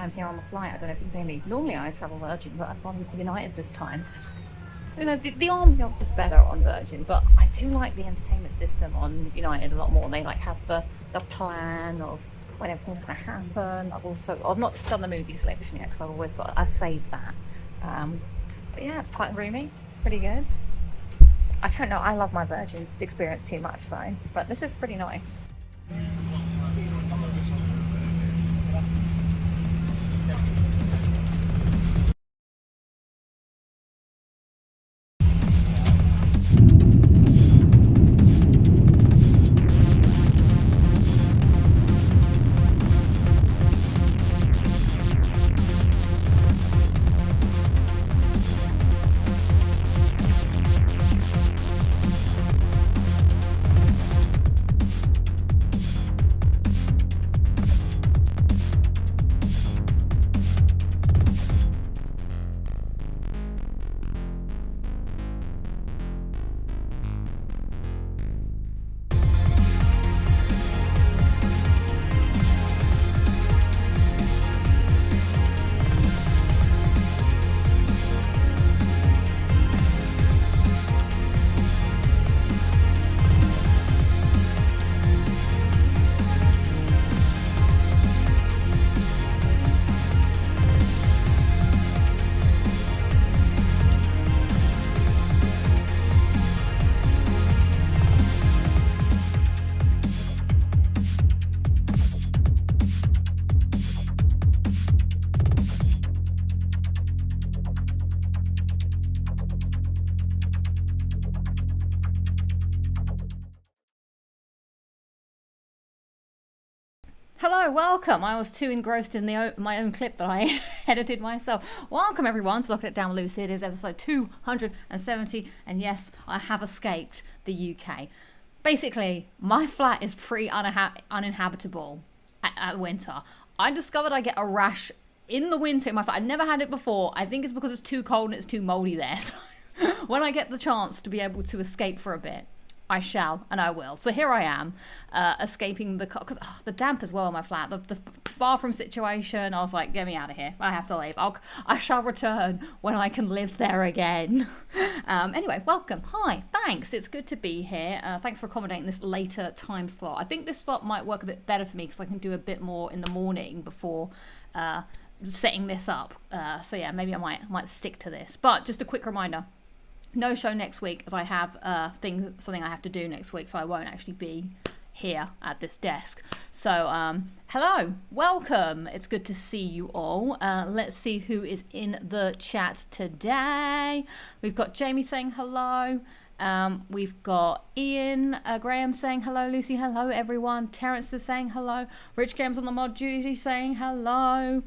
I'm here on the flight. I don't know if you can hear me. Normally I travel Virgin, but I've gone with United this time. You know, the ambiance is better on Virgin, but I do like the entertainment system on United a lot more. They like have the plan of when everything's going to happen. I've not done the movie selection yet because I've saved that. But yeah, it's quite roomy, pretty good. I don't know, I love my Virgin experience too much though, but this is pretty nice. Hello, welcome. I was too engrossed in my own clip that I edited myself. Welcome everyone to Locking It Down with Lucy. It is episode 270, and yes, I have escaped the UK. Basically, my flat is pretty uninhabitable at winter. I discovered I get a rash in the winter in my flat. I never had it before. I think it's because it's too cold and it's too moldy there. So when I get the chance to be able to escape for a bit, I shall, and I will. So here I am, escaping the because the damp as well in my flat, the bathroom situation. I was like, get me out of here. I have to leave. I shall return when I can live there again. Anyway, welcome. Hi, thanks. It's good to be here. Thanks for accommodating this later time slot. I think this slot might work a bit better for me because I can do a bit more in the morning before setting this up. So yeah, maybe I might stick to this. But just a quick reminder. No show next week as I have something I have to do next week, so I won't actually be here at this desk. So hello, welcome. It's good to see you all. Let's see who is in the chat today. We've got Jamie saying hello. We've got Ian Graham saying hello. Lucy, hello everyone. Terence is saying hello. Rich Games on the mod duty saying hello.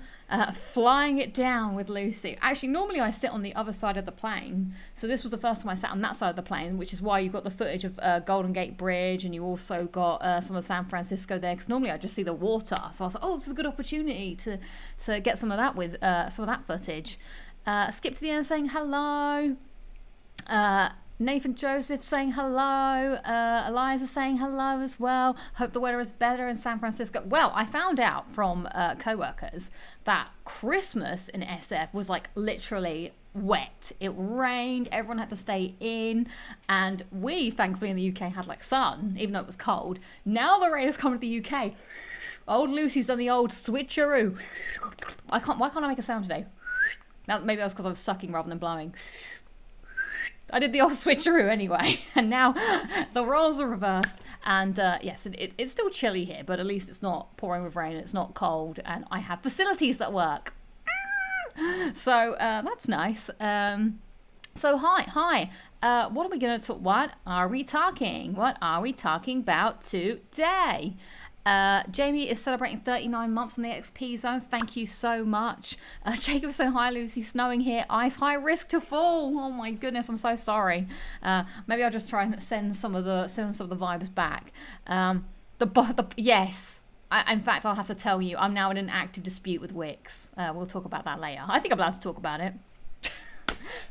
Flying it down with Lucy. Actually, normally I sit on the other side of the plane, so this was the first time I sat on that side of the plane, which is why you've got the footage of Golden Gate Bridge, and you also got some of San Francisco there, because normally I just see the water. So I was like, oh, this is a good opportunity to get some of that with some of that footage. Skip to the end saying hello. Nathan Joseph saying hello. Eliza saying hello as well. Hope the weather is better in San Francisco. Well, I found out from co-workers that Christmas in SF was like literally wet. It rained, everyone had to stay in, and we thankfully in the UK had like sun, even though it was cold. Now the rain has come to the UK. Old Lucy's done the old switcheroo. Why can't I make a sound today? Now, maybe that's because I was sucking rather than blowing. I did the old switcheroo anyway, and now the roles are reversed. And yes, it's still chilly here, but at least it's not pouring with rain, it's not cold, and I have facilities that work. So that's nice. So hi. What are we going to talk? What are we talking about today? Jamie is celebrating 39 months on the XP zone. Thank you so much. Jacob saying hi, Lucy. Snowing here. Ice high risk to fall. Oh my goodness, I'm so sorry. Maybe I'll just try and send some of the vibes back. Yes. In fact, I'll have to tell you, I'm now in an active dispute with Wix. We'll talk about that later. I think I'm allowed to talk about it.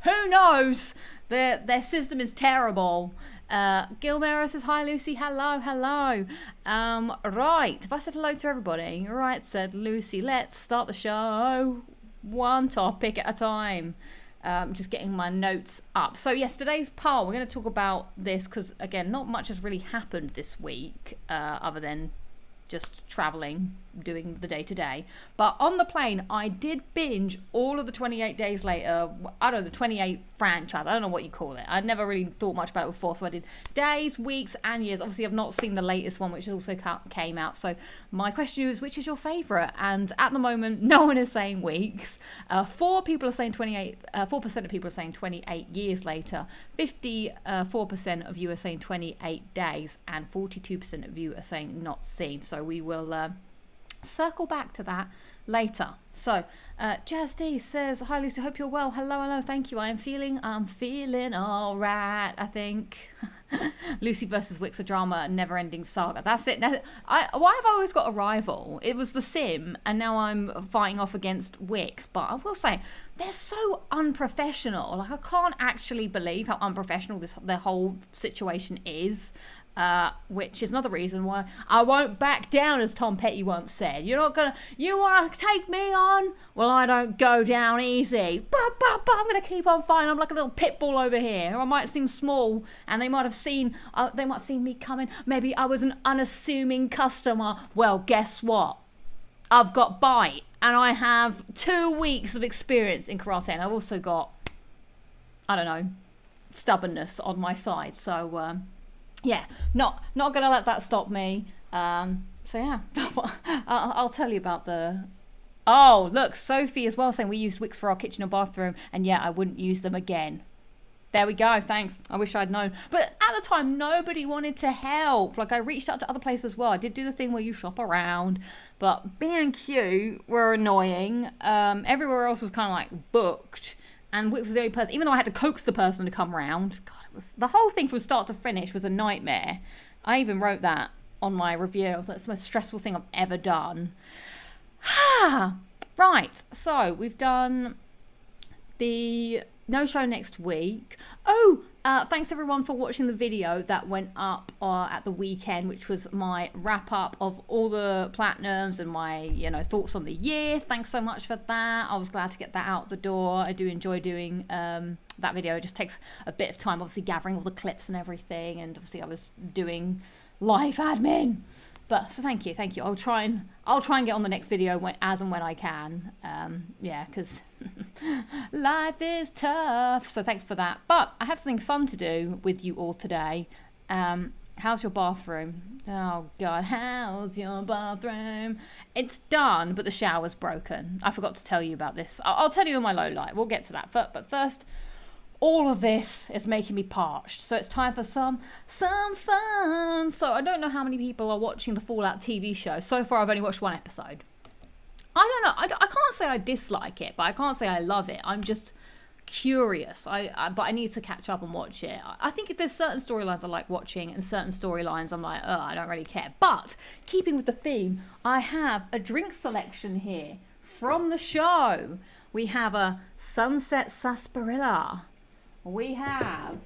Who knows? Their system is terrible. Gilmero says, hi Lucy, hello, hello. Right, if I said hello to everybody, right, said Lucy, let's start the show. One topic at a time. Just getting my notes up. So yes, today's poll, we're going to talk about this because, again, not much has really happened this week other than just traveling, doing the day-to-day. But on the plane, I did binge all of the 28 Days Later, I don't know, the 28 franchise, I don't know what you call it. I'd never really thought much about it before, so I did days, weeks, and years. Obviously, I've not seen the latest one, which also came out. So my question is, which is your favourite? And at the moment, no one is saying weeks. 4 people are saying 28, 4% of people are saying 28 years later. 54% of you are saying 28 days, and 42% of you are saying not seen. So we will circle back to that later. So Jazz D says, hi Lucy, hope you're well. Hello, hello, thank you. I'm feeling all right, I think. Lucy versus Wix, a drama, never-ending saga. That's it. Now, why have I always got a rival? It was The Sim, and now I'm fighting off against Wix. But I will say, they're so unprofessional. Like, I can't actually believe how unprofessional the whole situation is. Which is another reason why I won't back down, as Tom Petty once said. You want to take me on? Well, I don't go down easy. I'm going to keep on fighting. I'm like a little pit bull over here. I might seem small, and they might have seen me coming. Maybe I was an unassuming customer. Well, guess what? I've got bite, and I have 2 weeks of experience in karate, and I've also got, I don't know, stubbornness on my side. So, yeah, not gonna let that stop me. So yeah, I'll tell you about the. Oh, look, Sophie as well saying we used Wix for our kitchen and bathroom, and yeah, I wouldn't use them again. There we go. Thanks. I wish I'd known, but at the time nobody wanted to help. Like, I reached out to other places as well. I did do the thing where you shop around, but B&Q were annoying. Everywhere else was kind of like booked. And Wix was the only person, even though I had to coax the person to come round. God, the whole thing from start to finish was a nightmare. I even wrote that on my review. I was like, it's the most stressful thing I've ever done. Right, so we've done the no show next week. Thanks everyone for watching the video that went up at the weekend, which was my wrap up of all the platinums and my thoughts on the year. Thanks so much for that. I was glad to get that out the door. I do enjoy doing that video. It just takes a bit of time, obviously gathering all the clips and everything, and obviously I was doing live admin. But so thank you. I'll try and get on the next video as and when I can. Yeah, because life is tough. So thanks for that. But I have something fun to do with you all today. How's your bathroom? Oh God, how's your bathroom? It's done, but the shower's broken. I forgot to tell you about this. I'll tell you in my low light. We'll get to that. But first, all of this is making me parched, so it's time for some fun. So I don't know how many people are watching the Fallout TV show. So far, I've only watched 1 episode. I don't know. I can't say I dislike it, but I can't say I love it. I'm just curious. But I need to catch up and watch it. I think there's certain storylines I like watching, and certain storylines I'm like, I don't really care. But keeping with the theme, I have a drink selection here from the show. We have a Sunset Sarsaparilla. We have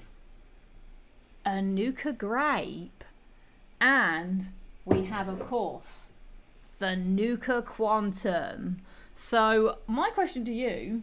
a Nuka Grape, and we have, of course, the Nuka Quantum. So my question to you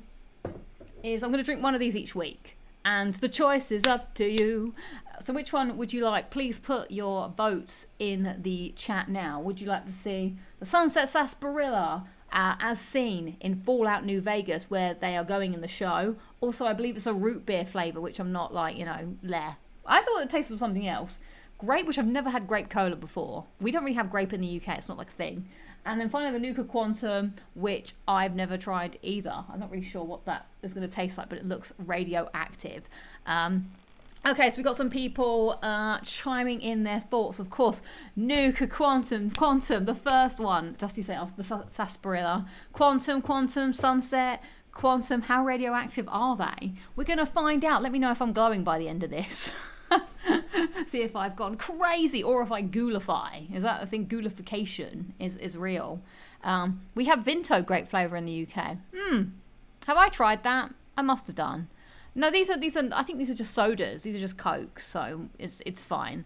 is, I'm going to drink one of these each week, and the choice is up to you. So which one would you like? Please put your votes in the chat now. Would you like to see the Sunset Sarsaparilla as seen in Fallout New Vegas, where they are going in the show? Also, I believe it's a root beer flavour, which I'm not like, bleh. I thought it tasted of something else. Grape, which I've never had grape cola before. We don't really have grape in the UK. It's not like a thing. And then finally the Nuka Quantum, which I've never tried either. I'm not really sure what that is going to taste like, but it looks radioactive. Okay, so we got some people chiming in their thoughts. Of course, Nuka Quantum, the first one. Dusty said, the sarsaparilla. Quantum, Sunset, Quantum. How radioactive are they? We're going to find out. Let me know if I'm glowing by the end of this. See if I've gone crazy or if I ghoulify. Is that, I think ghoulification is real. We have Vinto grape flavour in the UK. Have I tried that? I must have done. No, these are, I think these are just sodas. These are just Coke, so it's fine.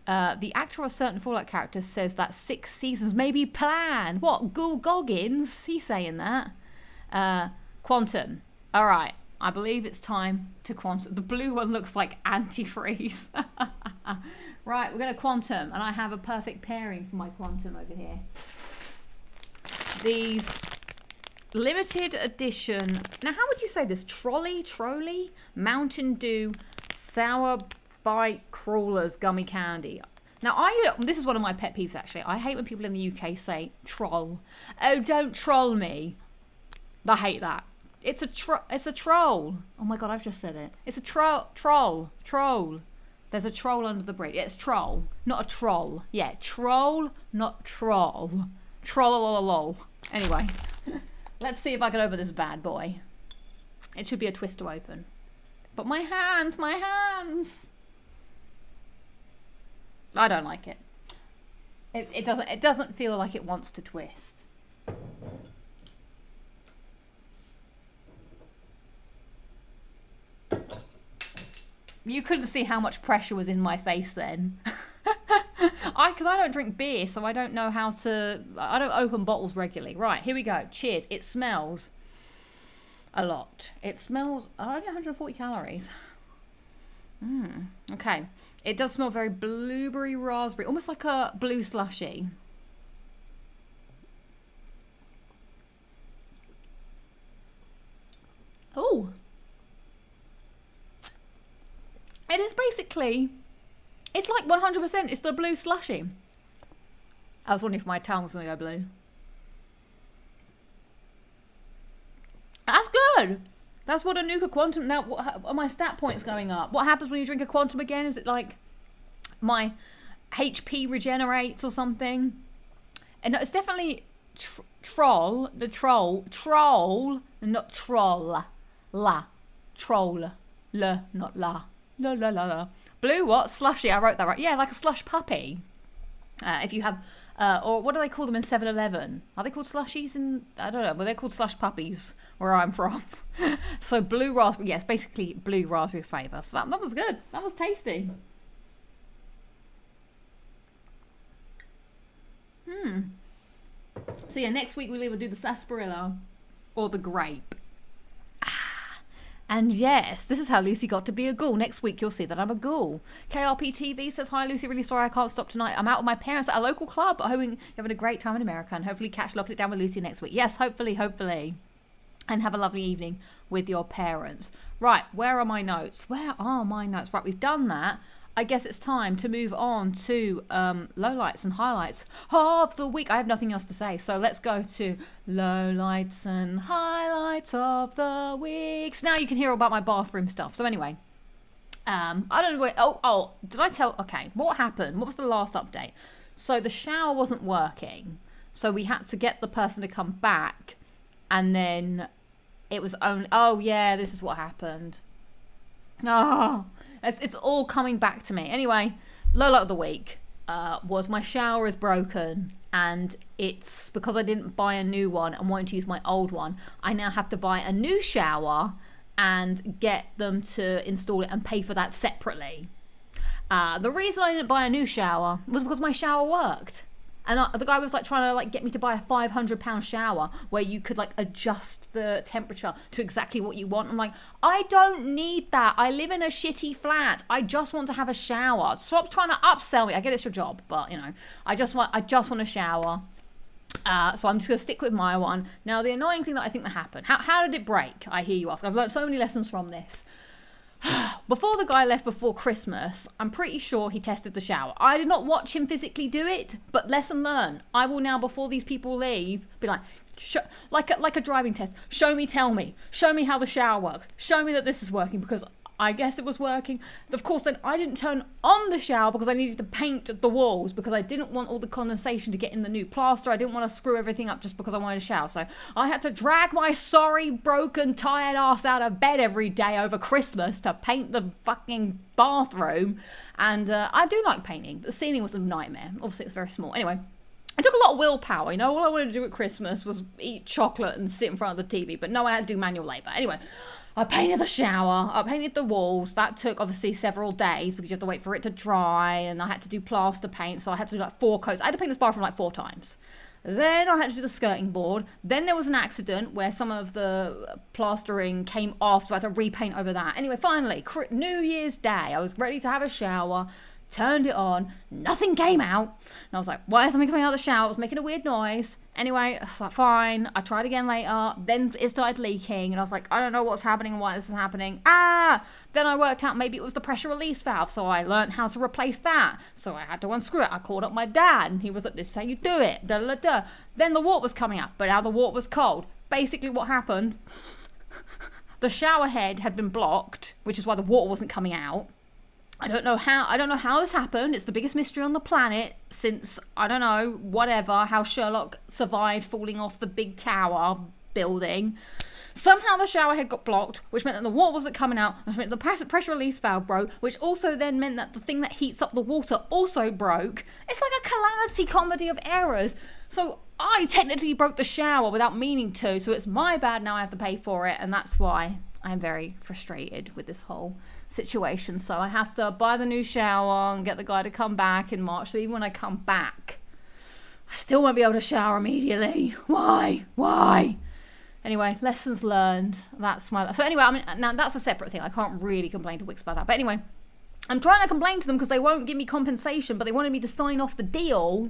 The actor of a certain Fallout character says that 6 seasons may be planned. What, Ghoul Goggins? He's saying that. Quantum. All right, I believe it's time to Quantum. The blue one looks like antifreeze. Right, we're going to Quantum, and I have a perfect pairing for my Quantum over here. These limited edition. Now, how would you say this? Trolley? Mountain Dew Sour Bite Crawlers Gummy Candy. Now, this is one of my pet peeves, actually. I hate when people in the UK say troll. Oh, don't troll me. I hate that. It's a troll. Oh my God, I've just said it. It's a troll. There's a troll under the bridge. Yeah, it's troll, not a troll. Yeah, troll, not troll. Troll. Anyway, let's see if I can open this bad boy. It should be a twist to open. But my hands. I don't like it. It doesn't feel like it wants to twist. You couldn't see how much pressure was in my face then. Because I don't drink beer, so I don't know how to... I don't open bottles regularly. Right, here we go. Cheers. It smells a lot. It smells only 140 calories. Okay. It does smell very blueberry raspberry, almost like a blue slushy. Oh. It is basically, it's like 100%, it's the blue slushy. I was wondering if my tongue was going to go blue. That's good. That's what a Nuka Quantum, now what, are my stat points going up? What happens when you drink a Quantum again? Is it like my HP regenerates or something? And no, it's definitely troll, not troll. Troll, not la. La. Blue what? Slushy, I wrote that right. Yeah, like a slush puppy. If you have, or what do they call them in 7-Eleven? Are they called slushies in, I don't know, but they're called slush puppies where I'm from. So blue raspberry, yes, basically blue raspberry flavour. So that was good. That was tasty. So yeah, next week we'll either do the sarsaparilla or the grape. And yes, this is how Lucy got to be a ghoul. Next week, you'll see that I'm a ghoul. KRP TV says, hi, Lucy. Really sorry I can't stop tonight. I'm out with my parents at a local club, but hoping you're having a great time in America and hopefully catch Locking It Down with Lucy next week. Yes, hopefully. And have a lovely evening with your parents. Right, where are my notes? Right, we've done that. I guess it's time to move on to lowlights and highlights of the week. I have nothing else to say, so let's go to lowlights and highlights of the week. So now you can hear all about my bathroom stuff. So anyway, I don't know where, did I tell, okay, what happened? What was the last update? So the shower wasn't working, so we had to get the person to come back, and then it was only, oh yeah, this is what happened. Oh, it's all coming back to me. Anyway, low light of the week was my shower is broken, and it's because I didn't buy a new one and wanted to use my old one. I now have to buy a new shower and get them to install it and pay for that separately. The reason I didn't buy a new shower was because my shower worked. And the guy was like trying to like get me to buy a £500 shower where you could like adjust the temperature to exactly what you want. I'm like, I don't need that. I live in a shitty flat. I just want to have a shower. Stop trying to upsell me. I get it's your job, but you know, I just want a shower. So I'm just going to stick with my one. Now, the annoying thing that I think that happened, how did it break? I hear you ask. I've learned so many lessons from this. Before the guy left before Christmas, I'm pretty sure he tested the shower. I did not watch him physically do it, but lesson learned. I will now, before these people leave, be like, like a driving test. Show me, tell me. Show me how the shower works. Show me that this is working, because I guess it was working. Of course, then I didn't turn on the shower because I needed to paint the walls, because I didn't want all the condensation to get in the new plaster. I didn't want to screw everything up just because I wanted a shower. So I had to drag my sorry, broken, tired ass out of bed every day over Christmas to paint the fucking bathroom. And I do like painting, but the ceiling was a nightmare. Obviously, it's very small. Anyway, It took a lot of willpower, you know. All I wanted to do at Christmas was eat chocolate and sit in front of the TV, but no, I had to do manual labour. Anyway, I painted the shower, I painted the walls. That took obviously several days because you have to wait for it to dry, and I had to do plaster paint, so I had to do like 4 coats. I had to paint this bathroom like 4 times. Then I had to do the skirting board. Then there was an accident where some of the plastering came off, so I had to repaint over that. Anyway, finally, New Year's Day, I was ready to have a shower. Turned it on, nothing came out. And I was like, why is something coming out of the shower? It was making a weird noise. Anyway, I was like, fine. I tried again later. Then it started leaking. And I was like, I don't know what's happening and why this is happening. Then I worked out maybe it was the pressure release valve. So I learned how to replace that. So I had to unscrew it. I called up my dad and he was like, this is how you do it. Da, da, da. Then the water was coming out, but now the water was cold. Basically what happened, the shower head had been blocked, which is why the water wasn't coming out. I don't know how this happened. It's the biggest mystery on the planet since, I don't know, whatever, how Sherlock survived falling off the big tower building. Somehow the shower head got blocked, which meant that the water wasn't coming out, which meant the pressure release valve broke, which also then meant that the thing that heats up the water also broke. It's like a calamity comedy of errors. So I technically broke the shower without meaning to, so it's my bad, now I have to pay for it, and that's why I'm very frustrated with this whole situation. So I have to buy the new shower and get the guy to come back in March. So even when I come back, I still won't be able to shower immediately. Why? Anyway, lessons learned. That's my... So anyway, I mean, now that's a separate thing. I can't really complain to Wix about that. But anyway, I'm trying to complain to them because they won't give me compensation, but they wanted me to sign off the deal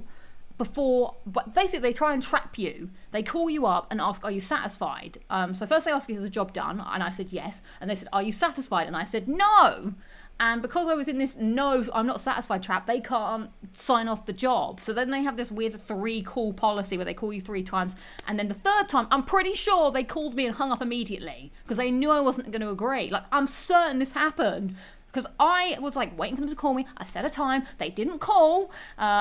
before, but basically they try and trap you. They call you up and ask, are you satisfied? So first they ask you, is the job done? And I said yes. And they said, are you satisfied? And I said no. And because I was in this no, I'm not satisfied trap, they can't sign off the job. So then they have this weird 3-call policy where they call you 3 times. And then the 3rd time, I'm pretty sure they called me and hung up immediately because they knew I wasn't going to agree. Like, I'm certain this happened. Because I was like waiting for them to call me. I set a time. They didn't call.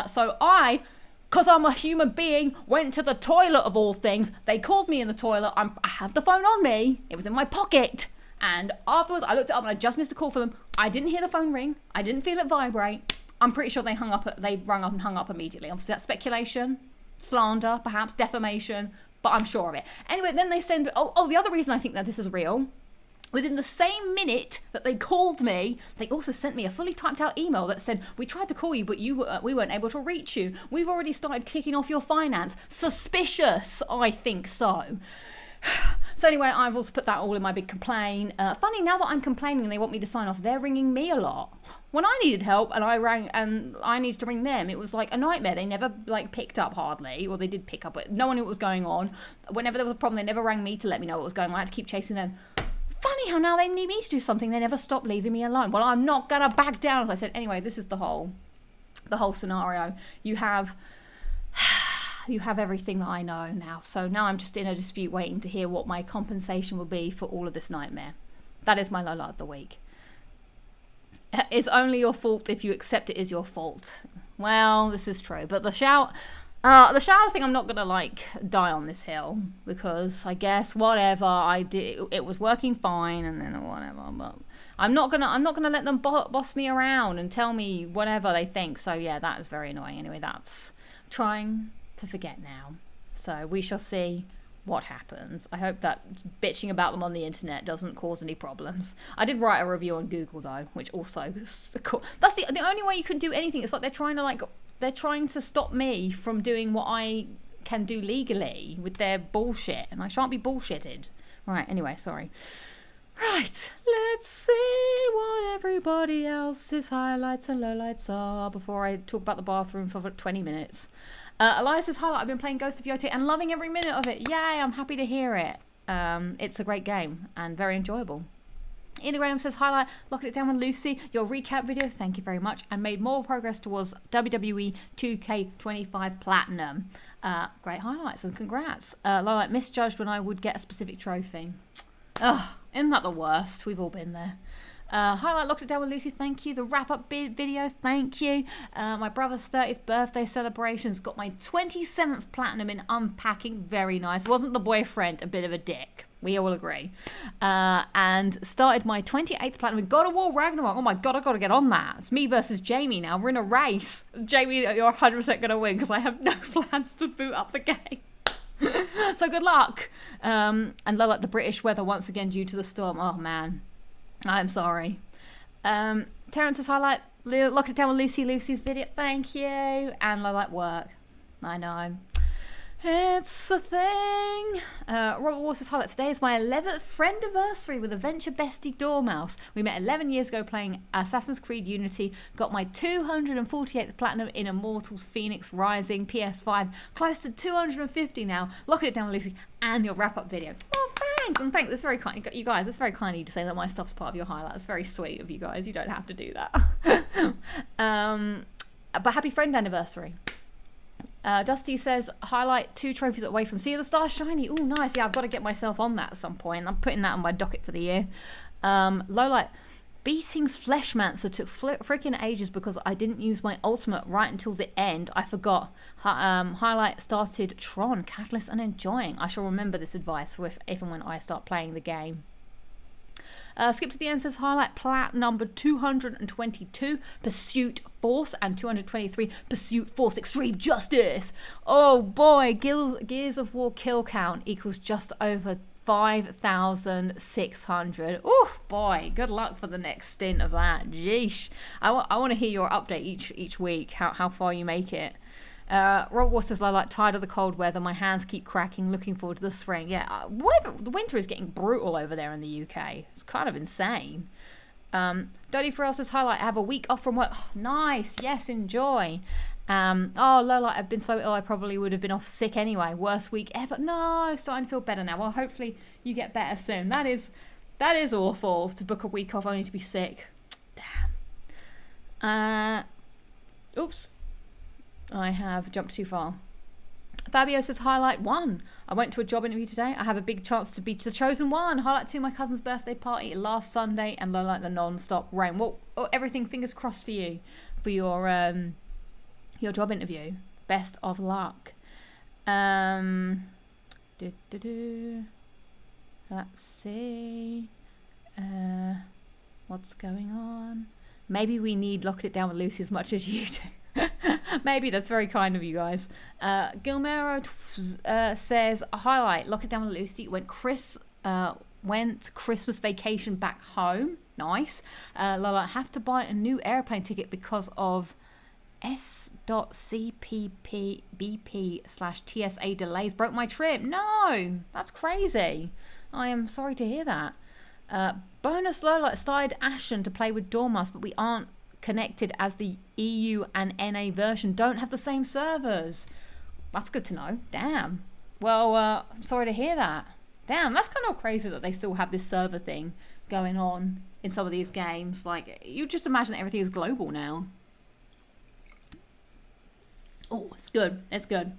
So I... because I'm a human being, went to the toilet of all things. They called me in the toilet. I had the phone on me. It was in my pocket. And afterwards, I looked it up and I just missed a call for them. I didn't hear the phone ring. I didn't feel it vibrate. I'm pretty sure they rung up and hung up immediately. Obviously, that's speculation, slander, perhaps defamation, but I'm sure of it. Anyway, then they send... Oh, the other reason I think that this is real... Within the same minute that they called me, they also sent me a fully typed out email that said, we tried to call you, but we weren't able to reach you. We've already started kicking off your finance. Suspicious, I think so. So anyway, I've also put that all in my big complaint. Funny, now that I'm complaining and they want me to sign off, they're ringing me a lot. When I needed help and I rang and I needed to ring them, it was like a nightmare. They never picked up hardly, or they did pick up, but no one knew what was going on. Whenever there was a problem, they never rang me to let me know what was going on. I had to keep chasing them. Funny how now they need me to do something, they never stop leaving me alone. Well, I'm not gonna back down, as I said. Anyway, this is the whole scenario. You have everything that I know now. So now I'm just in a dispute waiting to hear what my compensation will be for all of this nightmare. That is my lowlight of the week. It's only your fault if you accept it is your fault. Well, this is true, but the shower thing, I'm not gonna die on this hill because I guess whatever I did, it was working fine, and then whatever. But I'm not gonna let them boss me around and tell me whatever they think. So yeah, that is very annoying. Anyway, that's trying to forget now. So we shall see what happens. I hope that bitching about them on the internet doesn't cause any problems. I did write a review on Google though, which also cool. That's the only way you can do anything. It's like they're trying to stop me from doing what I can do legally with their bullshit, and I shan't be bullshitted. Right, anyway, sorry. Right, let's see what everybody else's highlights and lowlights are before I talk about the bathroom for 20 minutes. Elias's highlight, I've been playing Ghost of Yoti and loving every minute of it. Yay, I'm happy to hear it. It's a great game and very enjoyable. Instagram says, highlight, locking it down with Lucy. Your recap video, thank you very much. And made more progress towards WWE 2K25 Platinum. Great highlights and congrats. Like misjudged when I would get a specific trophy. Ugh, isn't that the worst? We've all been there. Highlight, locked it down with Lucy, thank you. The wrap-up video, thank you. My brother's 30th birthday celebrations. Got my 27th Platinum in unpacking, very nice. Wasn't the boyfriend a bit of a dick? We all agree. And started my 28th platinum with God of War Ragnarok. Oh my God, I've got to get on that. It's me versus Jamie now. We're in a race. Jamie, you're 100% going to win because I have no plans to boot up the game. So good luck. And like the British weather once again due to the storm. Oh man, I'm sorry. Terrence's highlight, lock it down with Lucy's video. Thank you. And like work. I know. It's a thing. Robert Waters' highlight today is my 11th friend anniversary with Adventure Bestie Dormouse. We met 11 years ago playing Assassin's Creed Unity. Got my 248th platinum in Immortals Phoenix Rising PS5. Close to 250 now. Locking it down with Lucy and your wrap-up video. Oh, thanks. And thanks. That's very kind. You guys, it's very kind of you to say that my stuff's part of your highlight. It's very sweet of you guys. You don't have to do that. But happy friend anniversary. Dusty says, highlight 2 trophies away from Sea of the Stars Shiny. Oh, nice. Yeah, I've got to get myself on that at some point. I'm putting that on my docket for the year. Lowlight, beating Fleshmancer took freaking ages because I didn't use my ultimate right until the end. I forgot. Highlight started Tron, Catalyst, and enjoying. I shall remember this advice if and when I start playing the game. Skip to the end says highlight plat number 222 Pursuit Force and 223 Pursuit Force Extreme Justice. Oh boy, Gears of War kill count equals just over 5,600. Oh boy, good luck for the next stint of that. Jeesh. I want to hear your update each week, how far you make it. Rob Waters like tired of the cold weather. My hands keep cracking. Looking forward to the spring. Yeah, the winter is getting brutal over there in the UK. It's kind of insane. Dodie Farrell says highlight. I have a week off from work. Oh, nice. Yes, enjoy. Lola, I've been so ill. I probably would have been off sick anyway. Worst week ever. No, starting to feel better now. Well, hopefully you get better soon. That is awful to book a week off only to be sick. Damn. Oops. I have jumped too far. Fabio says highlight 1. I went to a job interview today. I have a big chance to be the chosen one. Highlight 2, my cousin's birthday party last Sunday, and like the non-stop rain. Well, everything fingers crossed for you for your job interview. Best of luck. Let's see. What's going on? Maybe we need Lock It Down with Lucy as much as you do. Maybe. That's very kind of you guys. Gilmero says highlight Lock It Down with Lucy went Christmas vacation back home. Nice. Lola, have to buy a new airplane ticket because of S.CPPBP/TSA delays broke my trip. No, that's crazy. I am sorry to hear that. Bonus Lola started Ashen to play with Dormouse, but we aren't connected as the EU and NA version don't have the same servers. That's good to know. Damn. Well, I'm sorry to hear that. Damn, that's kind of crazy that they still have this server thing going on in some of these games. Like, you just imagine that everything is global now. Oh, it's good. It's good.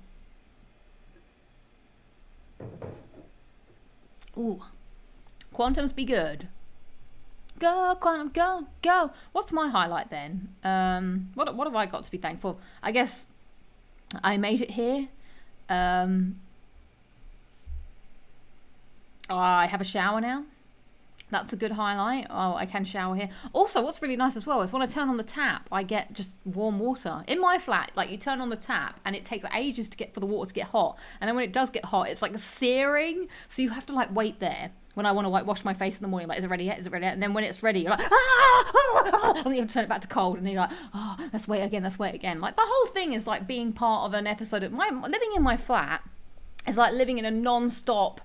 Ooh. Quantums be good. Go, Quantum, go, go. What's my highlight then? What have I got to be thankful? I guess I made it here. I have a shower now. That's a good highlight. Oh, I can shower here. Also, what's really nice as well is when I turn on the tap, I get just warm water. In my flat, like you turn on the tap and it takes ages for the water to get hot. And then when it does get hot, it's like searing. So you have to like wait there. When I want to like wash my face in the morning, like, is it ready yet? Is it ready yet? And then when it's ready, you're like, ah! And then you have to turn it back to cold, and you're like, oh, let's wait again, let's wait again. Like the whole thing is like being part of an episode of living in my flat is like living in a non-stop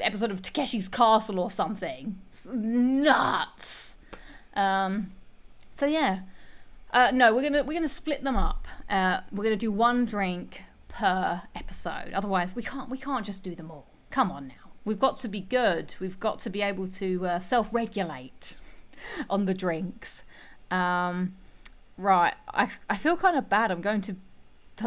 episode of Takeshi's Castle or something. It's nuts. So yeah, no, we're gonna split them up. We're gonna do one drink per episode. Otherwise, we can't just do them all. Come on now. We've got to be good. We've got to be able to self-regulate on the drinks. Right. I feel kind of bad. I'm going to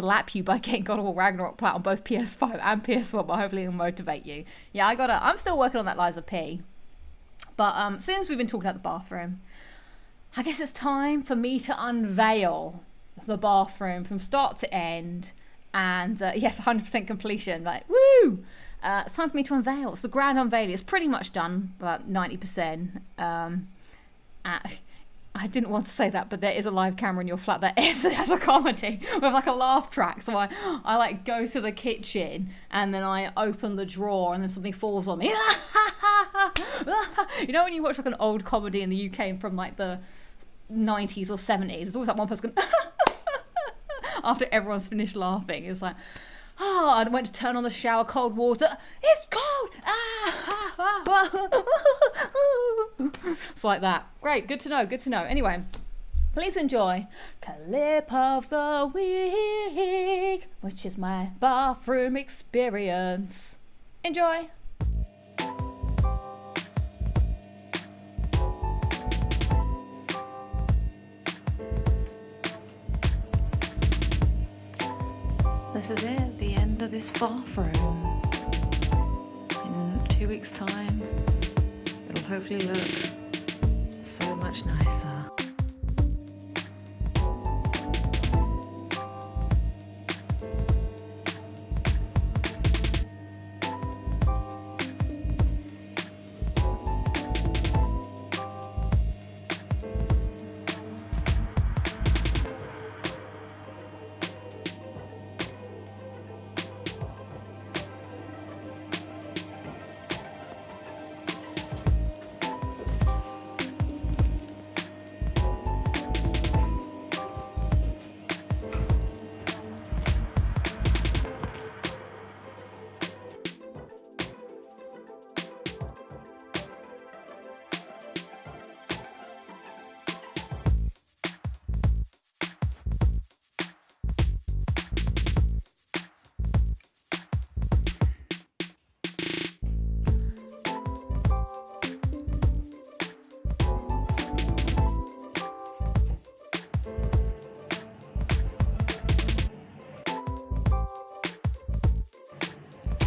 lap you by getting God of War Ragnarok plat on both PS5 and PS1, but hopefully it'll motivate you. Yeah, I'm still working on that Liza P. But since we've been talking about the bathroom, I guess it's time for me to unveil the bathroom from start to end And yes, 100% completion, like, woo! It's time for me to unveil. It's the grand unveil. It's pretty much done, about 90%. I didn't want to say that, but there is a live camera in your flat that is as a comedy with like a laugh track. So I like go to the kitchen and then I open the drawer and then something falls on me. You know when you watch like an old comedy in the UK from like the 90s or 70s, there's always that one person going after everyone's finished laughing. It's like, oh, I went to turn on the shower, cold water. It's cold. It's like that. Great. Good to know. Good to know. Anyway, please enjoy Clip of the Week, which is my bathroom experience. Enjoy. This is it, the end of this bathroom. In 2 weeks' time, it'll hopefully look so much nicer.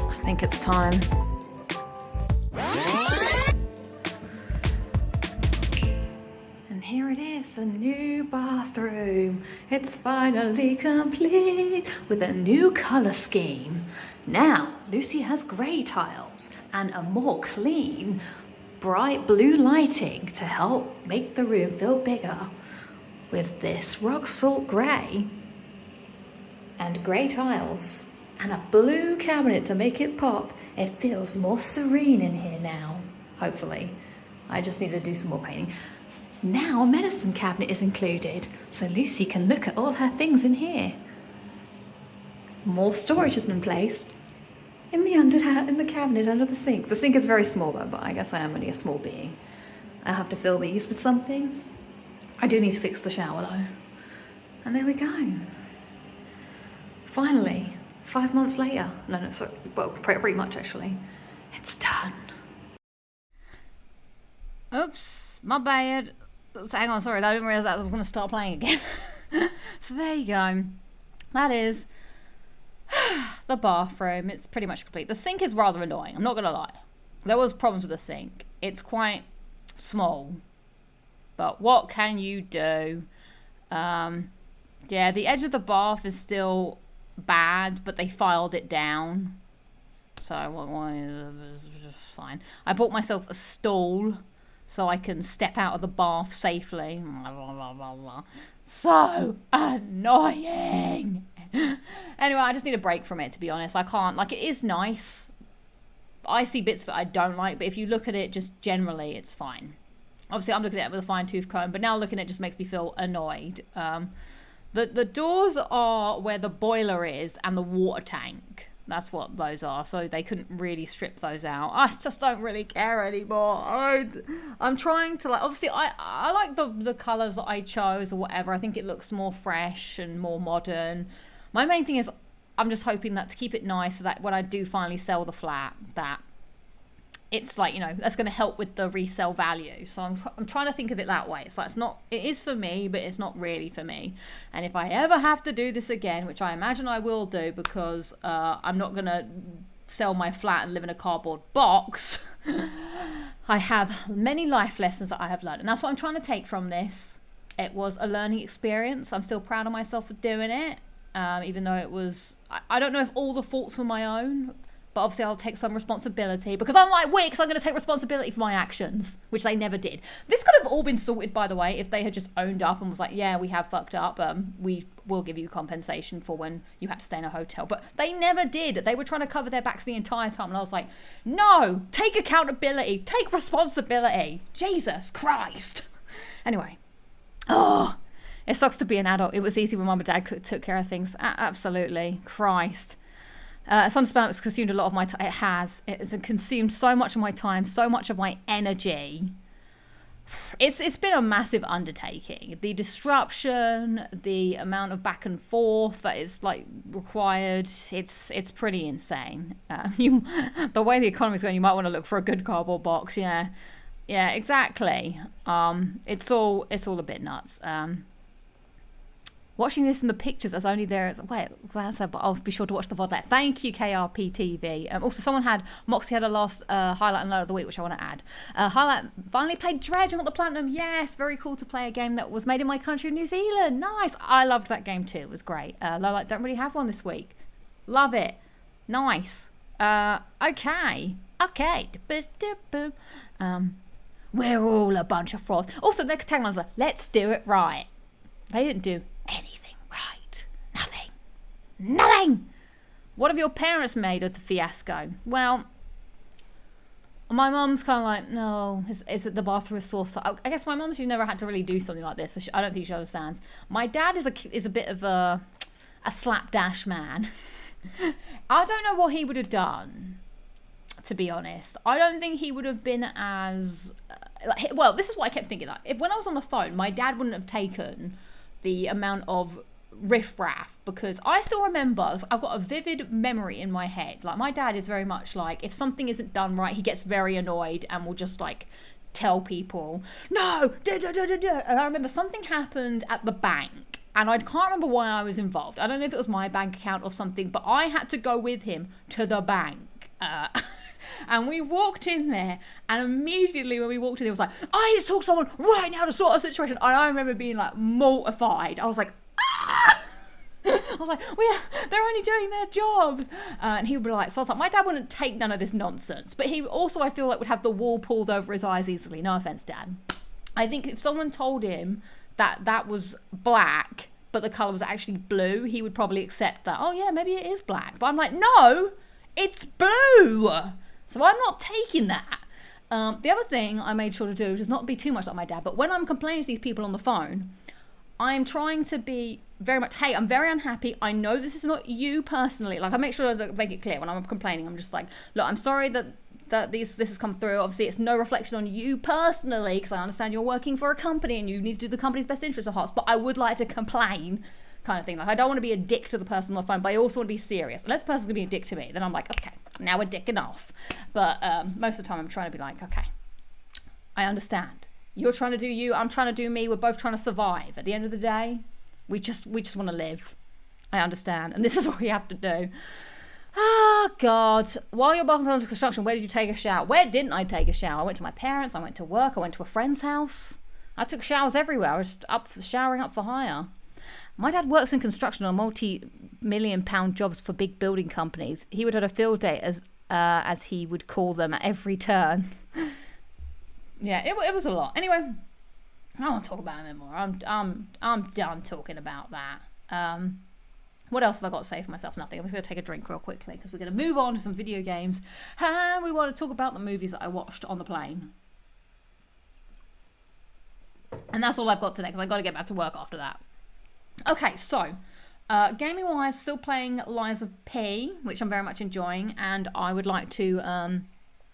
I think it's time. And here it is, the new bathroom. It's finally complete with a new colour scheme. Now, Lucy has grey tiles and a more clean, bright blue lighting to help make the room feel bigger. With this rock salt grey and grey tiles and a blue cabinet to make it pop, it feels more serene in here now, hopefully. I just need to do some more painting. Now a medicine cabinet is included, so Lucy can look at all her things in here. More storage has been placed in the cabinet under the sink. The sink is very small though, but I guess I am only a small being. I have to fill these with something. I do need to fix the shower though. And there we go. Finally. 5 months later, no, sorry, well, pretty much actually, it's done. Oops, my bad. Oops, hang on, sorry, I didn't realise that I was going to start playing again. So there you go. That is the bathroom. It's pretty much complete. The sink is rather annoying, I'm not going to lie. There was problems with the sink. It's quite small, but what can you do? Yeah, the edge of the bath is still bad, but they filed it down, so fine. I bought myself a stool so I can step out of the bath safely. So annoying. Anyway, I just need a break from it, to be honest. I can't, like, it is nice. I see bits of it I don't like, but if you look at it just generally, it's fine. Obviously I'm looking at it with a fine-tooth comb, but now looking at it just makes me feel annoyed. The doors are where the boiler is and the water tank. That's what those are. So they couldn't really strip those out. I just don't really care anymore. I'm trying to, like, obviously I like the colours that I chose or whatever. I think it looks more fresh and more modern. My main thing is I'm just hoping that to keep it nice so that when I do finally sell the flat, that it's like, you know, that's going to help with the resale value. So I'm trying to think of it that way. It's like, it is for me, but it's not really for me. And if I ever have to do this again, which I imagine I will do, because I'm not going to sell my flat and live in a cardboard box, I have many life lessons that I have learned. And that's what I'm trying to take from this. It was a learning experience. I'm still proud of myself for doing it. even though it was, I don't know if all the faults were my own, but obviously I'll take some responsibility because unlike Wix, I'm going to take responsibility for my actions, which they never did. This could have all been sorted, by the way, if they had just owned up and was like, yeah, we have fucked up. We will give you compensation for when you had to stay in a hotel. But they never did. They were trying to cover their backs the entire time. And I was like, no, take accountability, take responsibility. Jesus Christ. Anyway. Oh, it sucks to be an adult. It was easy when mum and dad took care of things. Absolutely. Christ. It's understandable it's consumed a lot of my time. It has consumed so much of my time, so much of my energy. It's been a massive undertaking. The disruption, the amount of back and forth that is like required, it's pretty insane. The way the economy's going, you might want to look for a good cardboard box. Yeah, exactly. It's all a bit nuts. Watching this in the pictures as only there is... Wait, but I'll be sure to watch the VOD there. Thank you, KRPTV. Also, Moxie had a last highlight and low of the week, which I want to add. Highlight, finally played Dredge and got the Platinum. Yes, very cool to play a game that was made in my country, New Zealand. Nice. I loved that game too. It was great. Lowlight, don't really have one this week. Love it. Nice. Okay. We're all a bunch of frauds. Also, their taglines are, let's do it right. They didn't do anything right. Nothing. What have your parents made of the fiasco? Well, my mum's kind of like, no, is it the bathroom sauce? I guess my mum, she's never had to really do something like this, so I don't think she understands. My dad is a bit of a slapdash man. I don't know what he would have done, to be honest. I don't think he would have been as... well, this is what I kept thinking. Like, if when I was on the phone, my dad wouldn't have taken the amount of riffraff, because I still remember, I've got a vivid memory in my head. Like, my dad is very much like, if something isn't done right, he gets very annoyed and will just like tell people, no, and I remember something happened at the bank and I can't remember why I was involved. I don't know if it was my bank account or something, but I had to go with him to the bank. And we walked in there, and immediately when we walked in, it was like, I need to talk to someone right now to sort out a situation. And I remember being like mortified. I was like, ah! I was like, they're only doing their jobs. And he would be like, so I was like, my dad wouldn't take none of this nonsense. But he also, I feel like, would have the wool pulled over his eyes easily. No offense, Dad. I think if someone told him that was black, but the color was actually blue, he would probably accept that. Oh yeah, maybe it is black. But I'm like, no, it's blue. So I'm not taking that. The other thing I made sure to do is not be too much like my dad, but when I'm complaining to these people on the phone, I'm trying to be very much, hey, I'm very unhappy. I know this is not you personally. Like, I make sure to make it clear when I'm complaining. I'm just like, look, I'm sorry that this has come through. Obviously, it's no reflection on you personally, because I understand you're working for a company and you need to do the company's best interest at heart, but I would like to complain, kind of thing. Like, I don't want to be a dick to the person on the phone, but I also want to be serious. Unless the person's going to be a dick to me, then I'm like, okay, now we're dicking off. But most of the time I'm trying to be like, okay, I understand. You're trying to do you, I'm trying to do me. We're both trying to survive. At the end of the day, we just want to live. I understand. And this is what we have to do. Ah, God. While you're back under construction, where did you take a shower? Where didn't I take a shower? I went to my parents. I went to work. I went to a friend's house. I took showers everywhere. I was showering up for hire. My dad works in construction on multi-million-pound jobs for big building companies. He would have a field day, as he would call them, at every turn. Yeah, it was a lot. Anyway, I don't want to talk about it anymore. I'm done talking about that. What else have I got to say for myself? Nothing. I'm just going to take a drink real quickly because we're going to move on to some video games. And we want to talk about the movies that I watched on the plane. And that's all I've got today because I've got to get back to work after that. Okay, so gaming wise, still playing Lies of P, which I'm very much enjoying, and I would like to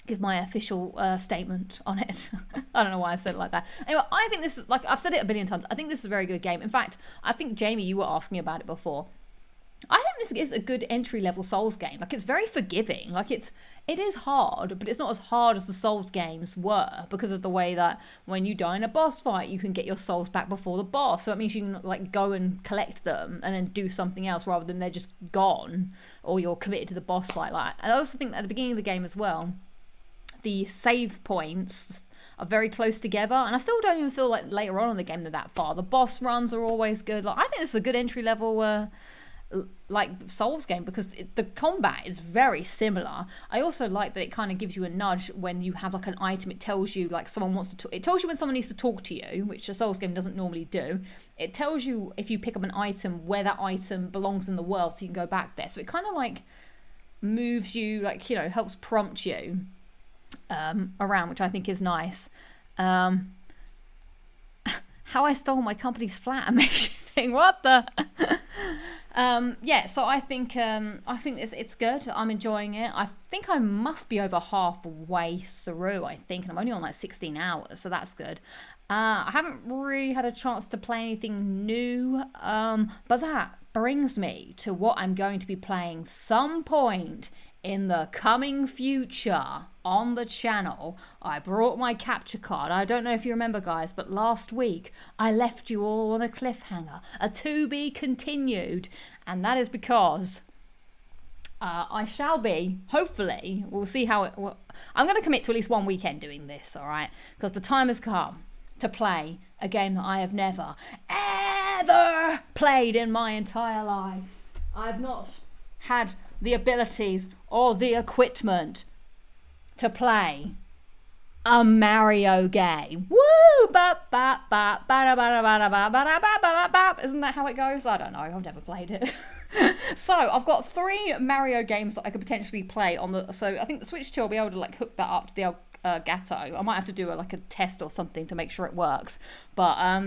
give my official statement on it. I don't know why I said it like that. Anyway, I think this is, like, I've said it a billion times, I think this is a very good game. In fact, I think, Jamie, you were asking about it before. I think this is a good entry-level Souls game. Like, it's very forgiving. Like, it is hard, but it's not as hard as the Souls games were because of the way that when you die in a boss fight, you can get your souls back before the boss. So it means you can, like, go and collect them and then do something else rather than they're just gone or you're committed to the boss fight. Like, and I also think that at the beginning of the game as well, the save points are very close together, and I still don't even feel like later on in the game they're that far. The boss runs are always good. Like, I think this is a good entry-level like Souls game, because the combat is very similar. I also like that it kind of gives you a nudge when you have like an item. It tells you like someone wants to it tells you when someone needs to talk to you, which a Souls game doesn't normally do. It tells you if you pick up an item where that item belongs in the world, so you can go back there. So it kind of like moves you, like, you know, helps prompt you around, which I think is nice. How I stole my company's flat, amazing. What the yeah, so I think it's good. I'm enjoying it. I think I must be over halfway through, I think, and I'm only on like 16 hours, so that's good. I haven't really had a chance to play anything new, but that brings me to what I'm going to be playing some point in the coming future on the channel. I brought my capture card. I don't know if you remember, guys, but last week I left you all on a cliffhanger, a to be continued, and that is because I shall be, hopefully, we'll see how it, I'm going to commit to at least one weekend doing this, all right, because the time has come to play a game that I have never, ever played in my entire life. I've not had the abilities or the equipment to play a Mario game. Woo! Isn't that how it goes? I don't know. I've never played it. So I've got 3 Mario games that I could potentially play on the. So I think the Switch 2 will be able to like hook that up to the Elgato. I might have to do like a test or something to make sure it works. But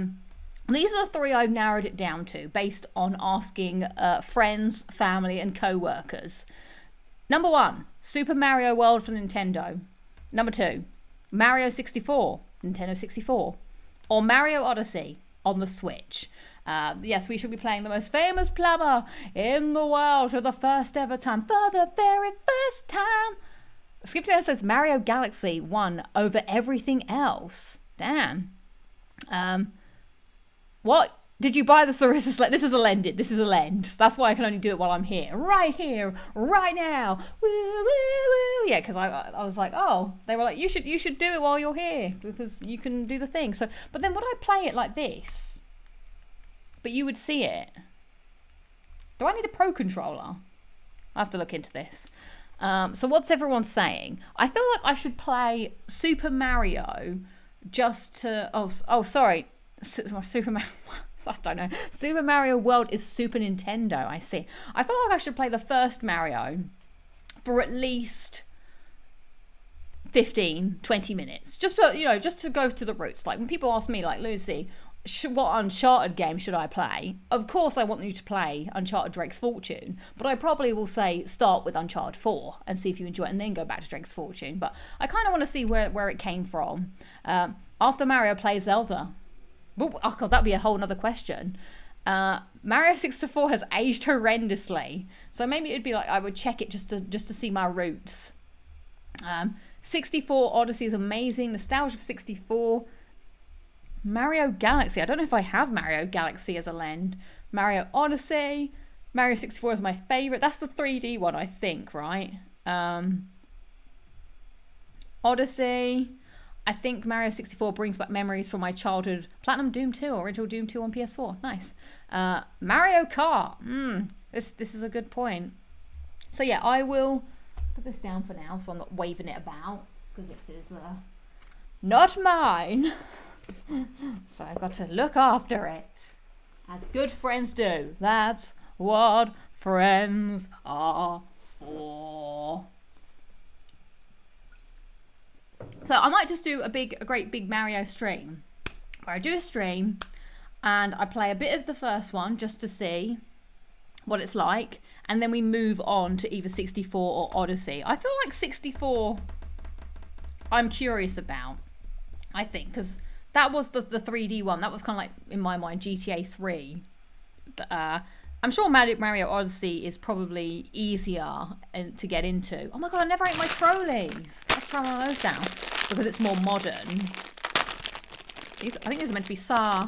these are the 3 I've narrowed it down to based on asking friends, family, and co-workers. Number 1, Super Mario World for Nintendo. Number 2, Mario 64, Nintendo 64. Or Mario Odyssey on the Switch. Yes, we should be playing the most famous plumber in the world for the first ever time. For the very first time. Skip to says Mario Galaxy won over everything else. Damn. What? Did you buy the Saurus? This is a lended. This is a lend. That's why I can only do it while I'm here, right right now. Woo, woo, woo. Yeah, because I was like, oh, they were like, you should do it while you're here because you can do the thing. So, but then would I play it like this? But you would see it. Do I need a Pro Controller? I have to look into this. So what's everyone saying? I feel like I should play Super Mario just to. Oh, sorry. Super Mario. I don't know. Super Mario World is Super Nintendo. I see. I feel like I should play the first Mario for at least 15, 20 minutes. Just for, you know, just to go to the roots. Like when people ask me, like, Lucy, what Uncharted game should I play? Of course I want you to play Uncharted Drake's Fortune, but I probably will say start with Uncharted 4 and see if you enjoy it and then go back to Drake's Fortune. But I kind of want to see where it came from. After Mario, play Zelda. Oh god, that'd be a whole nother question. Mario 64 has aged horrendously, so maybe it'd be like I would check it just to see my roots. 64 Odyssey is amazing. Nostalgia for 64. Mario Galaxy. I don't know if I have Mario Galaxy as a lend. Mario Odyssey. Mario 64 is my favorite. That's the 3D one, I think, right? Odyssey. I think Mario 64 brings back memories from my childhood. Platinum Doom 2, original Doom 2 on PS4. Nice. Mario Kart. This is a good point. So yeah, I will put this down for now so I'm not waving it about because this is not mine. So I've got to look after it. As good friends do. That's what friends are for. So I might just do a great big Mario stream, where I do a stream and I play a bit of the first one just to see what it's like, and then we move on to either 64 or Odyssey. I feel like 64 I'm curious about, I think, because that was the 3D one. That was kind of like, in my mind, GTA 3. I'm sure Mario Odyssey is probably easier to get into. Oh my god, I never ate my trolleys. Let's try one of those down because it's more modern. I think these are meant to be Sa.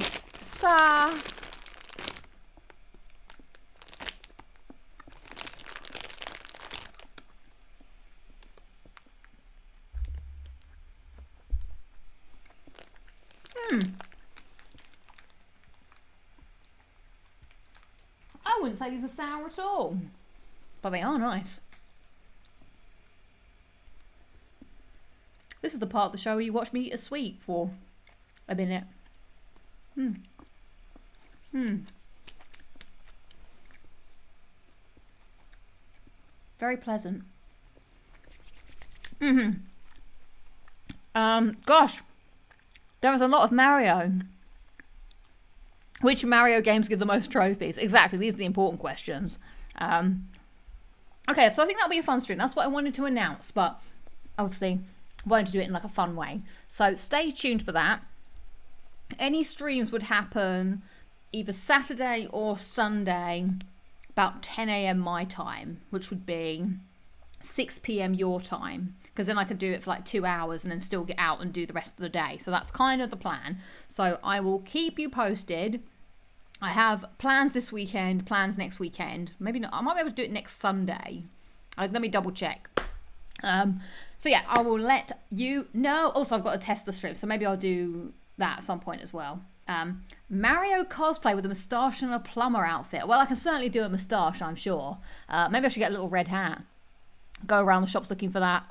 I wouldn't wouldn't say these are sour at all. But they are nice. This is the part of the show where you watch me eat a sweet for a minute. Very pleasant. Gosh, there was a lot of Mario. Which Mario games give the most trophies? Exactly, these are the important questions. Okay, so I think that'll be a fun stream. That's what I wanted to announce, but obviously wanted to do it in like a fun way. So stay tuned for that. Any streams would happen either Saturday or Sunday, about 10 a.m. my time, which would be 6 p.m. your time, because then I could do it for like 2 hours and then still get out and do the rest of the day. So that's kind of the plan. So I will keep you posted. I have plans this weekend, plans next weekend. Maybe not. I might be able to do it next Sunday. Let me double check. So yeah, I will let you know. Also, I've got a Tesla stream, so maybe I'll do that at some point as well. Mario cosplay with a moustache and a plumber outfit. Well, I can certainly do a moustache, I'm sure. Maybe I should get a little red hat. Go around the shops looking for that.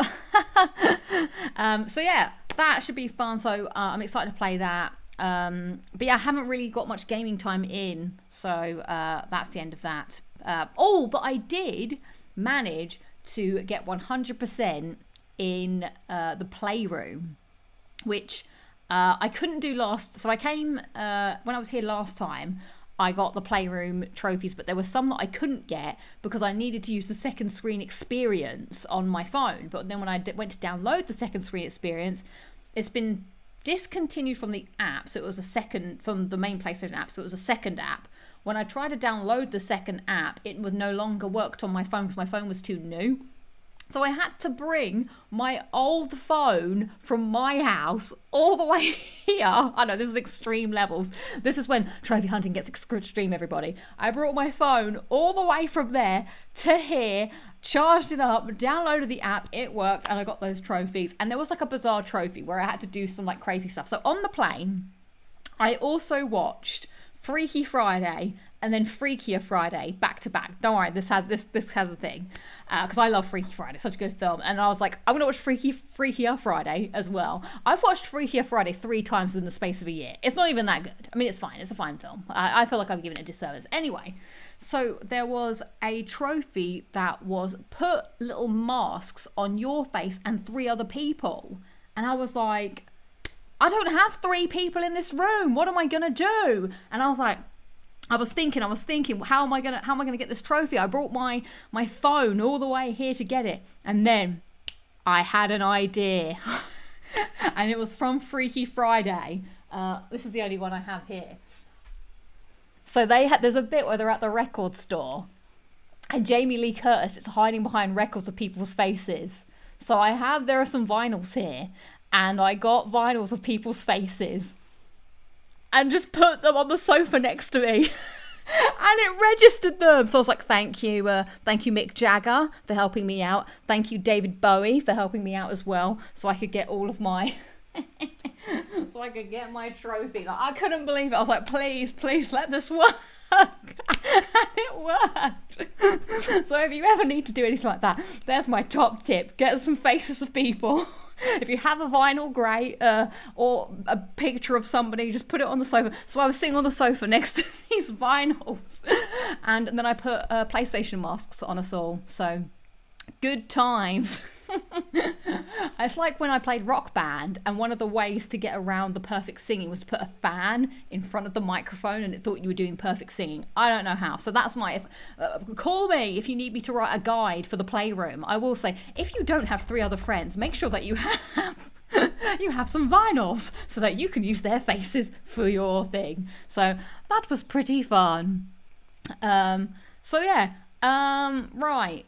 So yeah, that should be fun. So I'm excited to play that. But yeah, I haven't really got much gaming time in. So that's the end of that. But I did manage to get 100% in the playroom, which I couldn't do last. So I came, when I was here last time, I got the playroom trophies, but there were some that I couldn't get because I needed to use the second screen experience on my phone. But then when I went to download the second screen experience, it's been discontinued from the app. So it was from the main PlayStation app. So it was a second app. When I tried to download the second app, it would no longer worked on my phone because my phone was too new. So I had to bring my old phone from my house all the way here. I know, this is extreme levels. This is when trophy hunting gets extreme, everybody. I brought my phone all the way from there to here, charged it up, downloaded the app, it worked, and I got those trophies. And there was like a bizarre trophy where I had to do some like crazy stuff. So on the plane, I also watched Freaky Friday and then Freakier Friday back to back. Don't worry, this has a thing, because I love Freaky Friday, such a good film. And I was like, I'm gonna watch Freakier Friday as well. I've watched Freakier Friday 3 times in the space of a year. It's not even that good. I mean, it's fine. It's a fine film. I feel like I've given it a disservice. Anyway, so there was a trophy that was put little masks on your face and 3 other people, and I was like, I don't have 3 people in this room. What am I gonna do? And I was like, I was thinking, how am I gonna get this trophy? I brought my phone all the way here to get it, and then I had an idea, and it was from Freaky Friday. This is the only one I have here. So there's a bit where they're at the record store, and Jamie Lee Curtis is hiding behind records of people's faces. So there are some vinyls here, and I got vinyls of people's faces and just put them on the sofa next to me. And it registered them. So I was like, thank you Mick Jagger for helping me out. Thank you David Bowie for helping me out as well, so I could get all of my so I could get my trophy. Like, I couldn't believe it. I was like, please let this work. And it worked. So if you ever need to do anything like that, there's my top tip. Get some faces of people. If you have a vinyl, great, or a picture of somebody, just put it on the sofa. So I was sitting on the sofa next to these vinyls, and then I put PlayStation masks on us all. So good times. It's like when I played Rock Band, and one of the ways to get around the perfect singing was to put a fan in front of the microphone, and it thought you were doing perfect singing. I don't know how. So that's call me if you need me to write a guide for the playroom. I will say, if you don't have 3 other friends, make sure that you have some vinyls so that you can use their faces for your thing. So that was pretty fun. So yeah, right.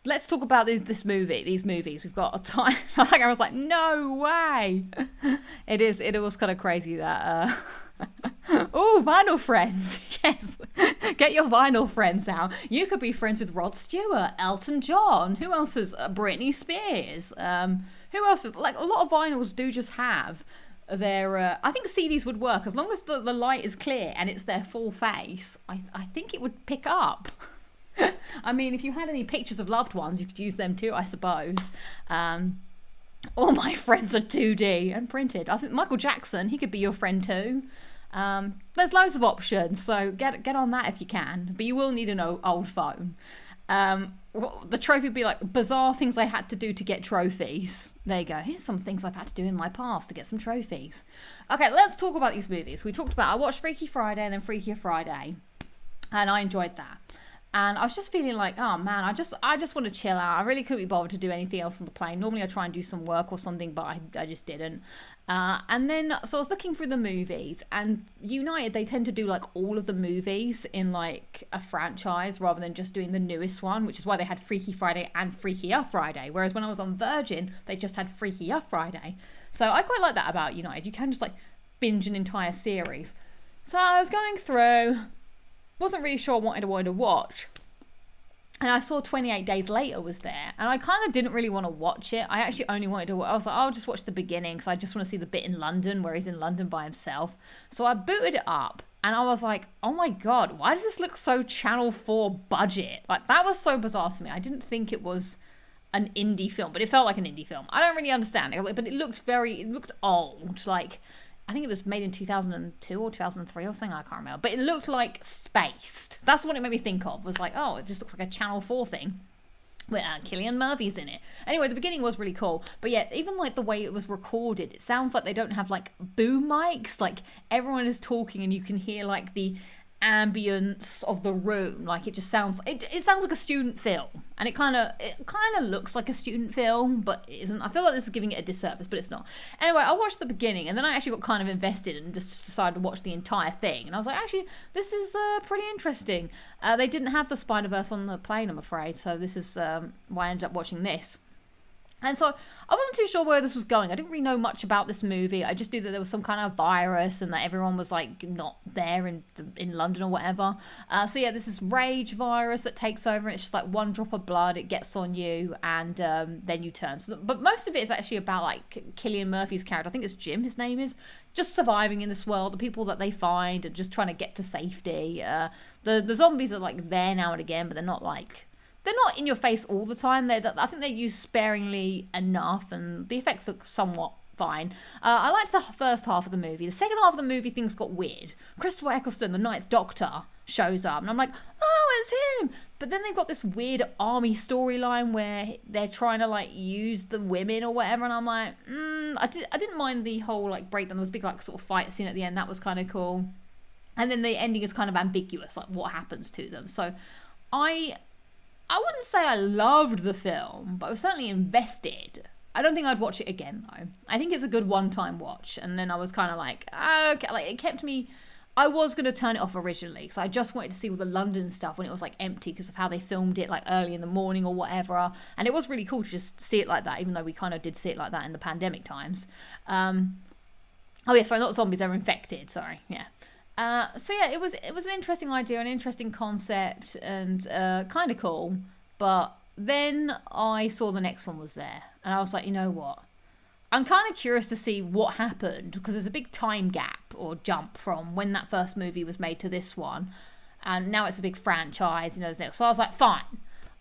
Let's talk about these movies. We've got a time. I was like, no way. It was kind of crazy that. Oh, vinyl friends. Yes. Get your vinyl friends out. You could be friends with Rod Stewart, Elton John. Who else is Britney Spears? Who else is, like, a lot of vinyls do just have I think CDs would work as long as the light is clear and it's their full face. I think it would pick up. I mean, if you had any pictures of loved ones, you could use them too, I suppose. All my friends are 2D and printed. I think Michael Jackson, he could be your friend too. There's loads of options, so get on that if you can. But you will need an old phone. The trophy would be like bizarre things I had to do to get trophies. There you go. Here's some things I've had to do in my past to get some trophies. Okay, let's talk about these movies. I watched Freaky Friday and then Freakier Friday, and I enjoyed that. And I was just feeling like, oh man, I just want to chill out. I really couldn't be bothered to do anything else on the plane. Normally I try and do some work or something, but I just didn't. And then, so I was looking through the movies, and United, they tend to do like all of the movies in like a franchise rather than just doing the newest one, which is why they had Freaky Friday and Freakier Friday. Whereas when I was on Virgin, they just had Freakier Friday. So I quite like that about United. You can just like binge an entire series. So I was going through, wasn't really sure what I wanted to watch. And I saw 28 Days Later was there. And I kind of didn't really want to watch it. I actually only wanted to, I was like, I'll just watch the beginning because I just want to see the bit in London where he's in London by himself. So I booted it up and I was like, oh my God, why does this look so Channel 4 budget? Like, that was so bizarre to me. I didn't think it was an indie film, but it felt like an indie film. I don't really understand it, but it looked old. Like, I think it was made in 2002 or 2003 or something, I can't remember. But it looked like spaced. That's what it made me think of, was like, oh, it just looks like a Channel 4 thing. With Cillian Murphy's in it. Anyway, the beginning was really cool. But yeah, even like the way it was recorded, it sounds like they don't have like boom mics. Like everyone is talking and you can hear like the ambience of the room. Like it just sounds, it sounds like a student film. And it kind of looks like a student film, but it isn't. I feel like this is giving it a disservice, but it's not. Anyway, I watched the beginning and then I actually got kind of invested and just decided to watch the entire thing. And I was like, actually, this is pretty interesting. They didn't have the Spider-Verse on the plane, I'm afraid. So this is why I ended up watching this. And so I wasn't too sure where this was going. I didn't really know much about this movie. I just knew that there was some kind of virus and that everyone was like not there in London or whatever. So yeah, this is rage virus that takes over and it's just like one drop of blood. It gets on you and then you turn. So, but most of it is actually about like Cillian Murphy's character. I think it's Jim, his name is. Just surviving in this world, the people that they find and just trying to get to safety. The zombies are like there now and again, but they're not in your face all the time. I think they're used sparingly enough, and the effects look somewhat fine. I liked the first half of the movie. The second half of the movie, things got weird. Christopher Eccleston, the Ninth Doctor, shows up, and I'm like, oh, it's him! But then they've got this weird army storyline where they're trying to like use the women or whatever, and I'm like, I didn't mind the whole like breakdown. There was a big like sort of fight scene at the end. That was kind of cool. And then the ending is kind of ambiguous, like what happens to them. So I wouldn't say I loved the film, but I was certainly invested. I don't think I'd watch it again, though. I think it's a good one-time watch. And then I was kind of like, okay, like it kept me. I was going to turn it off originally because I just wanted to see all the London stuff when it was like empty because of how they filmed it like early in the morning or whatever. And it was really cool to just see it like that, even though we kind of did see it like that in the pandemic times. Oh yeah, sorry, not zombies, they're infected. Sorry, yeah. So yeah, it was an interesting idea, an interesting concept, and kind of cool. But then I saw the next one was there, and I was like, you know what? I'm kind of curious to see what happened because there's a big time gap or jump from when that first movie was made to this one, and now it's a big franchise, you know. So I was like, fine,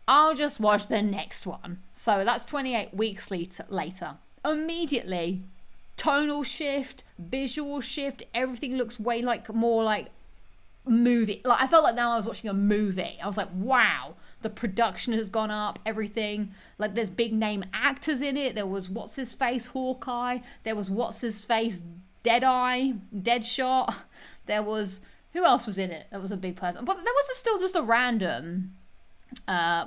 I'll just watch the next one. So that's 28 weeks later. Immediately. Tonal shift, visual shift, everything looks way like more like movie. Like I felt like now I was watching a movie. I was like, wow, the production has gone up, everything. Like there's big name actors in it. There was what's his face, Hawkeye. There was what's his face, Deadshot. There was, who else was in it? There was a big person. But there was still just a random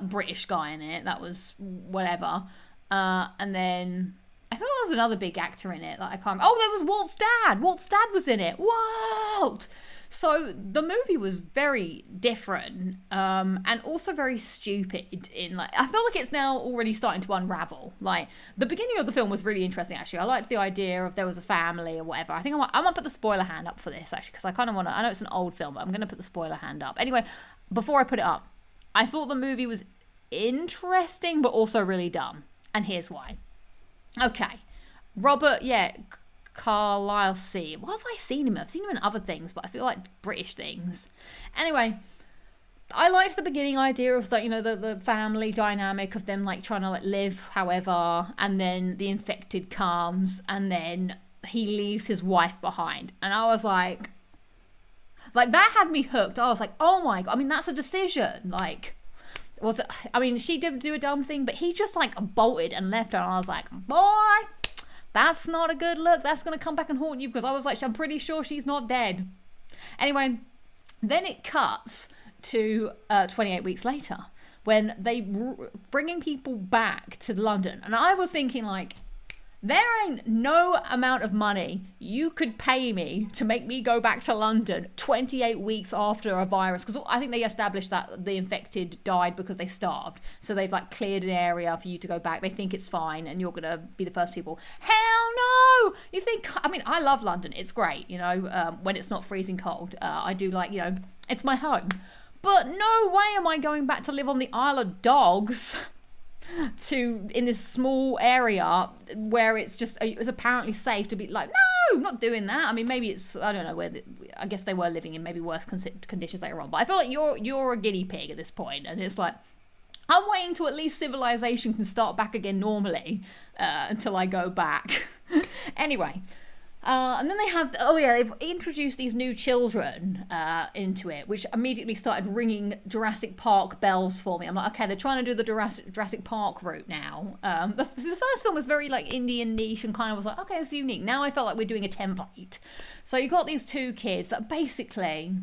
British guy in it. That was whatever. And then I feel there was another big actor in it. Like I can't remember. Oh, there was Walt's dad. Walt's dad was in it. Walt! So the movie was very different and also very stupid. In like, I feel like it's now already starting to unravel. Like the beginning of the film was really interesting. Actually, I liked the idea of there was a family or whatever. I think I'm gonna put the spoiler hand up for this actually because I kind of want to. I know it's an old film, but I'm gonna put the spoiler hand up. Anyway, before I put it up, I thought the movie was interesting but also really dumb, and here's why. Okay, Robert, Carlisle Sea. What have I seen him in? I've seen him in other things, but I feel like British things. Anyway, I liked the beginning idea of the, the family dynamic of them like trying to like live however, and then the infected comes, and then he leaves his wife behind. And I was like that had me hooked. I was like, oh my God. I mean, that's a decision. Like, was it? I mean, she did do a dumb thing, but he just like bolted and left her. And I was like, boy, that's not a good look. That's going to come back and haunt you, because I was like, I'm pretty sure she's not dead. Anyway, then it cuts to 28 weeks later when they bringing people back to London. And I was thinking like, there ain't no amount of money you could pay me to make me go back to London 28 weeks after a virus. Because I think they established that the infected died because they starved. So they've like cleared an area for you to go back. They think it's fine and you're going to be the first people. Hell no! You think, I mean, I love London. It's great, when it's not freezing cold. I do like, it's my home. But no way am I going back to live on the Isle of Dogs in this small area where it's apparently safe to be like, no, I'm not doing that. I mean, maybe it's, I don't know, I guess they were living in maybe worse conditions later on. But I feel like you're a guinea pig at this point, and it's like, I'm waiting till at least civilization can start back again normally until I go back. Anyway. And then they've introduced these new children into it, which immediately started ringing Jurassic Park bells for me. I'm like, okay, they're trying to do the Jurassic Park route now. The first film was very like Indian niche and kind of was like, okay, it's unique. Now I felt like we're doing a template. So you got these two kids that basically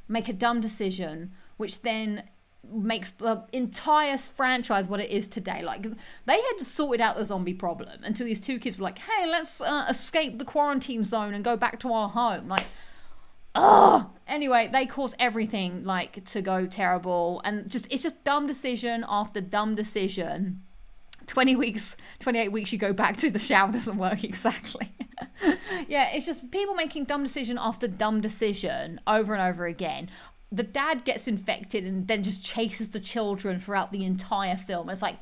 make a dumb decision, which then makes the entire franchise what it is today. Like, they had sorted out the zombie problem until these two kids were like, hey, let's escape the quarantine zone and go back to our home. Like, anyway, they cause everything like to go terrible, and it's just dumb decision after dumb decision. 28 weeks you go back to the shower doesn't work exactly. Yeah, it's just people making dumb decision after dumb decision over and over again. The dad gets infected and then just chases the children throughout the entire film. It's like,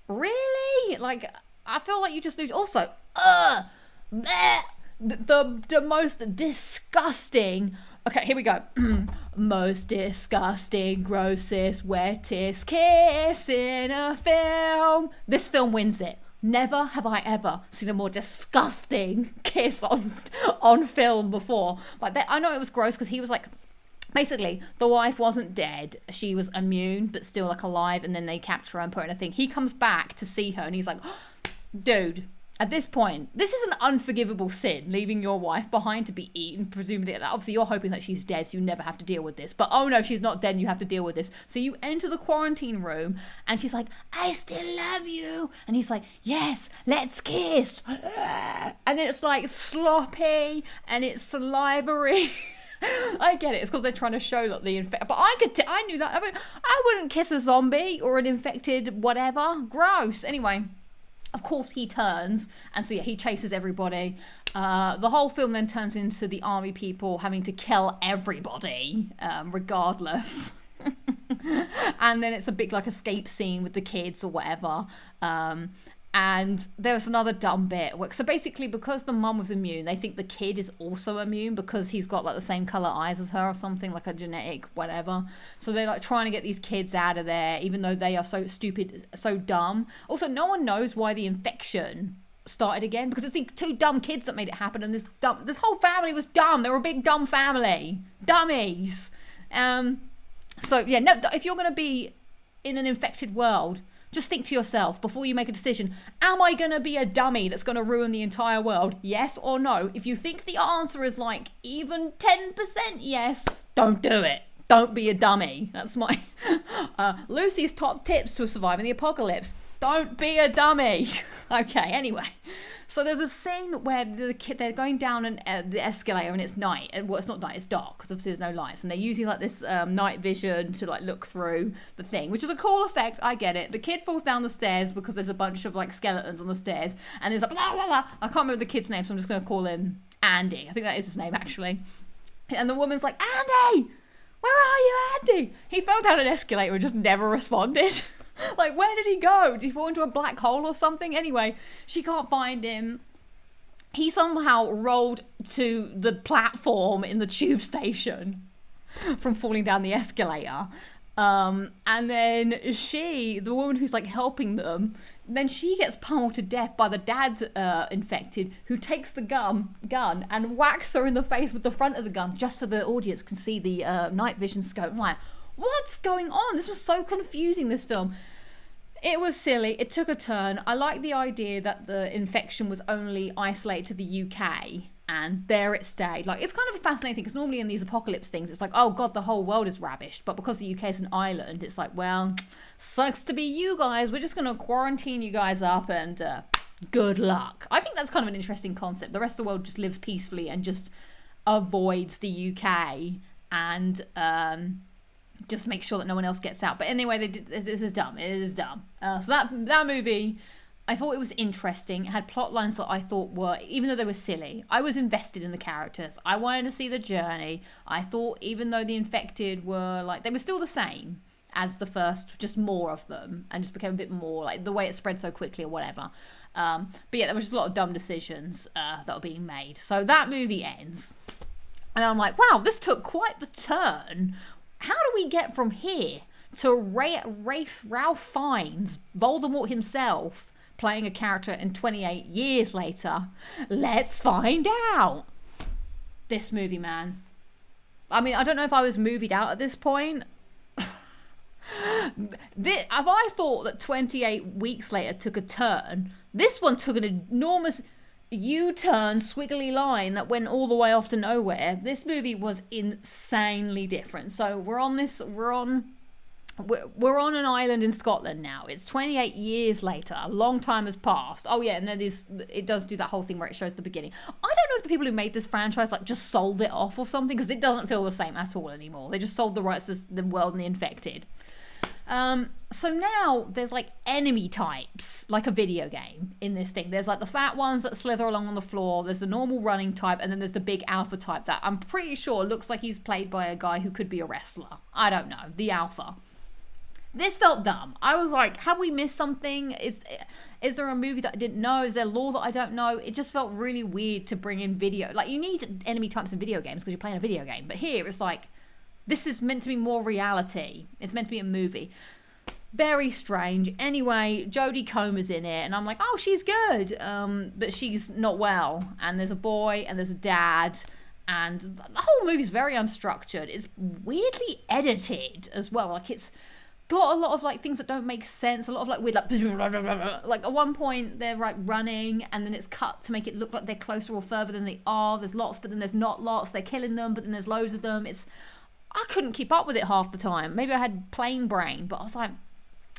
really? Like, I feel like you just lose. Also, the most disgusting. Okay, here we go. Most disgusting, grossest, wettest kiss in a film. This film wins it. Never have I ever seen a more disgusting kiss on film before. Like, I know it was gross because he was like, basically, the wife wasn't dead. She was immune, but still like alive. And then they capture her and put her in a thing. He comes back to see her and he's like, dude, at this point, this is an unforgivable sin, leaving your wife behind to be eaten, presumably. Obviously, you're hoping that she's dead, so you never have to deal with this. But oh no, she's not dead and you have to deal with this. So you enter the quarantine room and she's like, I still love you. And he's like, yes, let's kiss. And it's like sloppy and it's salivary. I get it. It's because they're trying to show that the infected. But I knew that. I mean, I wouldn't kiss a zombie or an infected whatever. Gross. Anyway, of course he turns, and so yeah, he chases everybody. The whole film then turns into the army people having to kill everybody, regardless. And then it's a big like escape scene with the kids or whatever. And there was another dumb bit. So basically, because the mum was immune, they think the kid is also immune because he's got like the same color eyes as her or something, like a genetic whatever. So they're like trying to get these kids out of there, even though they are so stupid, so dumb. Also, no one knows why the infection started again, because it's the two dumb kids that made it happen, and this whole family was dumb. They were a big dumb family. Dummies. So yeah, no, if you're going to be in an infected world, just think to yourself before you make a decision, am I going to be a dummy that's going to ruin the entire world? Yes or no? If you think the answer is like even 10% yes, don't do it. Don't be a dummy. That's my Lucy's top tips to surviving the apocalypse. Don't be a dummy. Okay, anyway. So there's a scene where they're going down the escalator and it's night. Well, it's not night, it's dark because obviously there's no lights. And they're using like this night vision to like look through the thing, which is a cool effect. I get it. The kid falls down the stairs because there's a bunch of like skeletons on the stairs. And there's like, blah, blah, blah. I can't remember the kid's name, so I'm just going to call him Andy. I think that is his name actually. And the woman's like, Andy, where are you, Andy? He fell down an escalator and just never responded. Like, where did he go? Did he fall into a black hole or something? Anyway, she can't find him. he somehow rolled to the platform in the tube station from falling down the escalator. And then the woman who's like helping them, then she gets pummeled to death by the dad's infected, who takes the gun and whacks her in the face with the front of the gun, just so the audience can see the night vision scope. I'm like, what's going on? This was so confusing, this film. It was silly. It took a turn. I like the idea that the infection was only isolated to the UK and there it stayed. Like, it's kind of a fascinating thing, because normally in these apocalypse things, it's like, oh god, the whole world is ravished. But because the UK is an island, it's like, well, sucks to be you guys. We're just going to quarantine you guys up and good luck. I think that's kind of an interesting concept. The rest of the world just lives peacefully and just avoids the UK and just make sure that no one else gets out. But anyway, this is dumb. It is dumb. So that movie, I thought it was interesting. It had plot lines that I thought were, even though they were silly, I was invested in the characters. I wanted to see the journey. I thought even though the infected were like, they were still the same as the first, just more of them, and just became a bit more like the way it spread so quickly or whatever. But yeah, there was just a lot of dumb decisions that were being made. So that movie ends. And I'm like, wow, this took quite the turn. How do we get from here to Ralph Fiennes, Voldemort himself, playing a character in 28 years later? Let's find out. This movie, man. I mean, I don't know if I was movied out at this point. If I thought that 28 weeks later took a turn, this one took an enormous U-turn, squiggly line that went all the way off to nowhere. This movie was insanely different. So we're on an island in Scotland now. It's 28 years later. A long time has passed. Oh yeah, and then it does do that whole thing where it shows the beginning. I don't know if the people who made this franchise like just sold it off or something, because it doesn't feel the same at all anymore. They just sold the rights to the world and the infected. So now there's like enemy types, like a video game in this thing. There's like the fat ones that slither along on the floor. There's the normal running type, and then there's the big alpha type that I'm pretty sure looks like he's played by a guy who could be a wrestler. I don't know. The alpha. This felt dumb. I was like, have we missed something? Is there a movie that I didn't know? Is there lore that I don't know? It just felt really weird to bring in video. Like, you need enemy types in video games because you're playing a video game. But here it's like, this is meant to be more reality. It's meant to be a movie. Very strange. Anyway, Jodie Comer's in it, and I'm like, oh, she's good. But she's not well. And there's a boy, and there's a dad, and the whole movie's very unstructured. It's weirdly edited as well. Like, it's got a lot of like things that don't make sense. A lot of like weird like at one point they're like running, and then it's cut to make it look like they're closer or further than they are. There's lots, but then there's not lots. They're killing them, but then there's loads of them. I couldn't keep up with it half the time. Maybe I had plain brain, but I was like,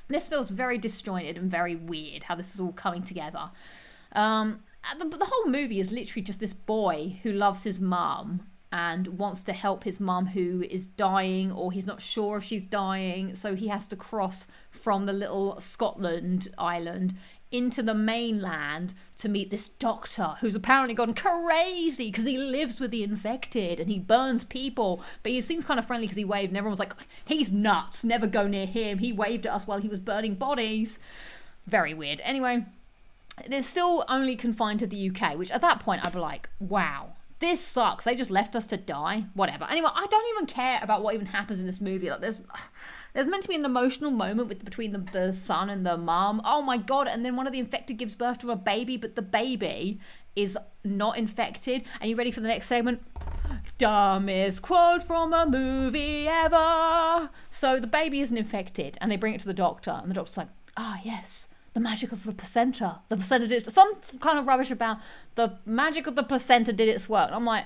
this feels very disjointed and very weird how this is all coming together. The whole movie is literally just this boy who loves his mum and wants to help his mum who is dying, or he's not sure if she's dying, so he has to cross from the little Scotland island into the mainland to meet this doctor who's apparently gone crazy because he lives with the infected and he burns people, but he seems kind of friendly because he waved and everyone was like, he's nuts, never go near him, he waved at us while he was burning bodies. Very weird. Anyway, it's still only confined to the UK, which at that point I'd be like, wow, this sucks, they just left us to die, whatever. Anyway, I don't even care about what even happens in this movie. Like, there's meant to be an emotional moment between the son and the mom. Oh my god, and then one of the infected gives birth to a baby, but the baby is not infected. Are you ready for the next segment? Dumbest quote from a movie ever. So the baby isn't infected, and they bring it to the doctor, and the doctor's like, ah, yes, the magic of the placenta. The placenta did some kind of rubbish about the magic of the placenta did its work. And I'm like,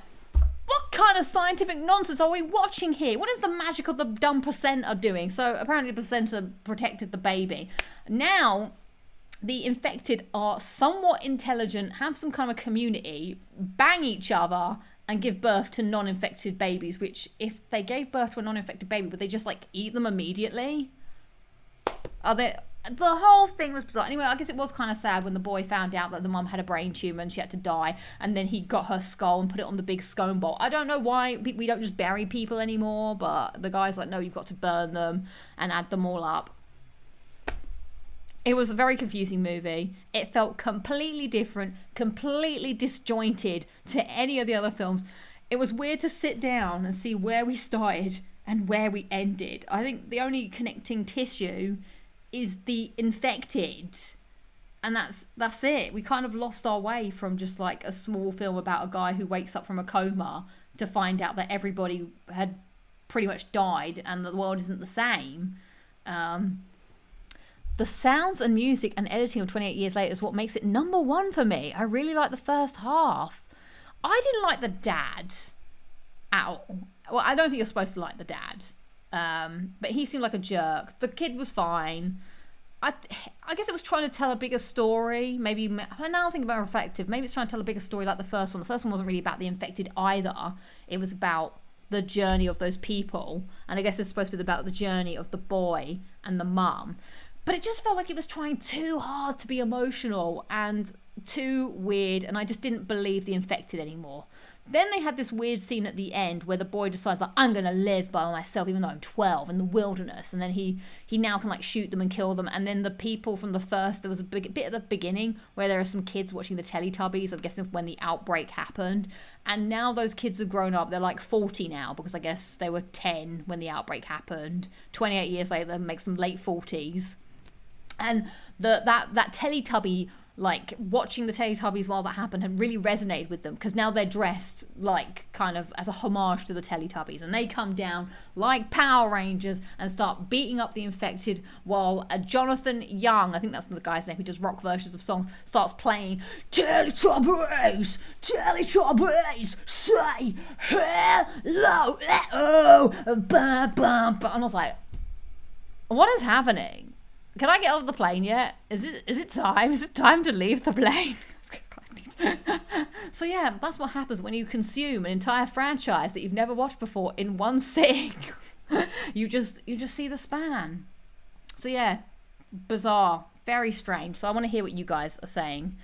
what kind of scientific nonsense are we watching here? What is the magic of the dumb placenta doing? So apparently the placenta protected the baby. Now, the infected are somewhat intelligent, have some kind of community, bang each other, and give birth to non-infected babies, which if they gave birth to a non-infected baby, would they just like eat them immediately? The whole thing was bizarre. Anyway, I guess it was kind of sad when the boy found out that the mum had a brain tumour and she had to die, and then he got her skull and put it on the big scone bowl. I don't know why we don't just bury people anymore, but the guy's like, no, you've got to burn them and add them all up. It was a very confusing movie. It felt completely different, completely disjointed to any of the other films. It was weird to sit down and see where we started and where we ended. I think the only connecting tissue is the infected. And that's it. We kind of lost our way from just like a small film about a guy who wakes up from a coma to find out that everybody had pretty much died and the world isn't the same. The sounds and music and editing of 28 Years Later is what makes it number one for me. I really like the first half. I didn't like the dad at all. Well, I don't think you're supposed to like the dad. But he seemed like a jerk. The kid was fine. I guess it was trying to tell a bigger story. Maybe, now I'm thinking about reflective. Maybe it's trying to tell a bigger story like the first one. The first one wasn't really about the infected either. It was about the journey of those people. And I guess it's supposed to be about the journey of the boy and the mum. But it just felt like it was trying too hard to be emotional and too weird. And I just didn't believe the infected anymore. Then they had this weird scene at the end where the boy decides, like, I'm going to live by myself even though I'm 12 in the wilderness. And then he now can, like, shoot them and kill them. And then the people from the first, there was a bit at the beginning where there are some kids watching the Teletubbies, I'm guessing when the outbreak happened. And now those kids have grown up. They're, like, 40 now because I guess they were 10 when the outbreak happened. 28 years later, that makes them late 40s. And that Teletubby, like, watching the Teletubbies while that happened had really resonated with them because now they're dressed, like, kind of as a homage to the Teletubbies. And they come down like Power Rangers and start beating up the infected while Jonathan Young, I think that's the guy's name who does rock versions of songs, starts playing Teletubbies, Teletubbies, say hello, and I was like, what is happening? Can I get off the plane yet? Is it time? Is it time to leave the plane? So yeah, that's what happens when you consume an entire franchise that you've never watched before in one sitting. you just see the span. So yeah, bizarre, very strange. So I want to hear what you guys are saying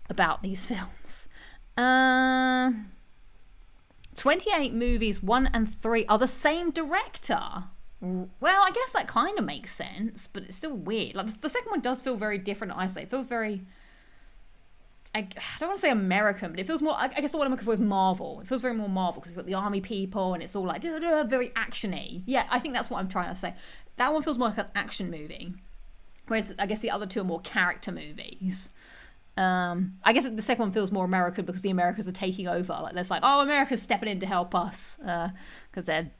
about these films. 28 movies, 1 and 3 are the same director. Well, I guess that kind of makes sense, but it's still weird. Like, the second one does feel very different, I say. It feels very... I don't want to say American, but it feels more... I guess the one I'm looking for is Marvel. It feels very more Marvel, because you've got the army people, and it's all like, very action-y. Yeah, I think that's what I'm trying to say. That one feels more like an action movie, whereas I guess the other two are more character movies. I guess the second one feels more American, because the Americans are taking over. Like, there's like, oh, America's stepping in to help us, because they've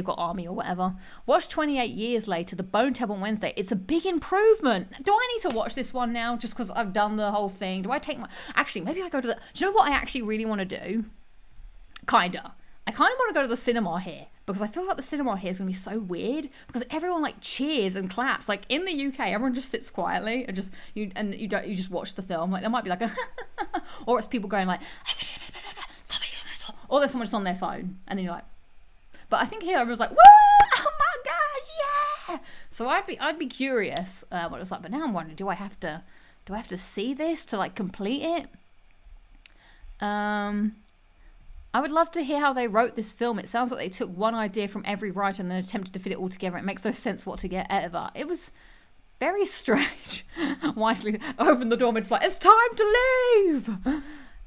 got army or whatever. Watch 28 Years Later, The Bone Table on Wednesday. It's a big improvement. Do I need to watch this one now just because I've done the whole thing? Do I take my... Actually, maybe I go to the... Do you know what I actually really want to do? Kinda. I kind of want to go to the cinema here because I feel like the cinema here is going to be so weird because everyone like cheers and claps. Like in the UK, everyone just sits quietly and you just watch the film. Like there might be like a... or it's people going like... or there's someone just on their phone and then you're like... But I think here everyone's like, woo! Oh my god, yeah! So I'd be curious what it was like. But now I'm wondering, do I have to see this to like complete it? I would love to hear how they wrote this film. It sounds like they took one idea from every writer and then attempted to fit it all together. It makes no sense what to get out of it. It was very strange. Wisely open the door mid-flight. It's time to leave!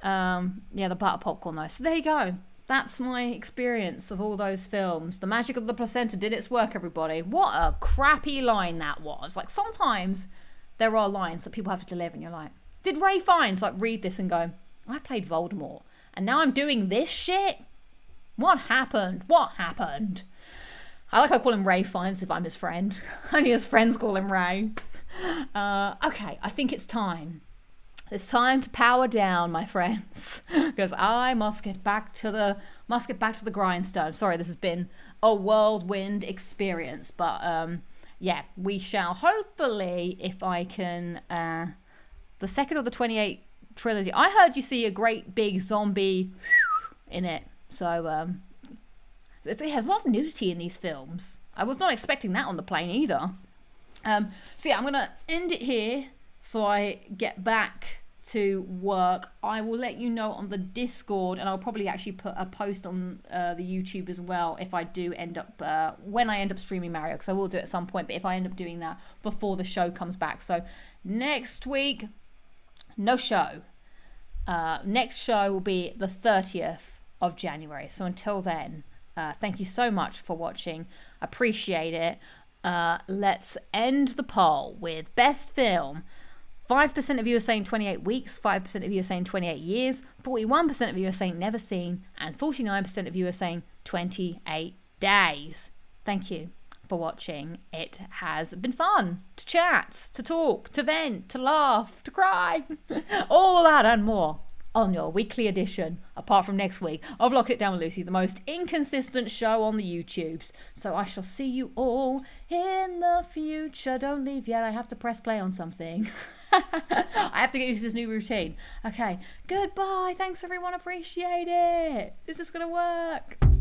Yeah, the butter popcorn though. So there you go. That's my experience of all those films. The Magic of the Placenta did its work, everybody. What a crappy line that was. Like, sometimes there are lines that people have to deliver, and you're like, did Ray Fiennes, like, read this and go, I played Voldemort, and now I'm doing this shit? What happened? What happened? I like I call him Ray Fiennes if I'm his friend. Only his friends call him Ray. Okay, I think it's time. It's time to power down, my friends, because I must get back to the grindstone. Sorry, this has been a whirlwind experience, but yeah, we shall hopefully, if I can, the second of the 28 trilogy. I heard you see a great big zombie in it, so it has a lot of nudity in these films. I was not expecting that on the plane either. So yeah, I'm gonna end it here so I get back to work, I will let you know on the Discord, and I'll probably actually put a post on the YouTube as well if I do end up, when I end up streaming Mario, because I will do it at some point, but if I end up doing that before the show comes back. So next week, no show. Next show will be the 30th of January. So until then, thank you so much for watching. Appreciate it. Let's end the poll with best film. 5% of you are saying 28 weeks, 5% of you are saying 28 years, 41% of you are saying never seen, and 49% of you are saying 28 days. Thank you for watching. It has been fun to chat, to talk, to vent, to laugh, to cry, all that and more on your weekly edition, apart from next week, of Lock It Down with Lucy, the most inconsistent show on the YouTubes. So I shall see you all in the future. Don't leave yet. I have to press play on something. I have to get used to this new routine. Okay, goodbye. Thanks everyone. Appreciate it. This is gonna work.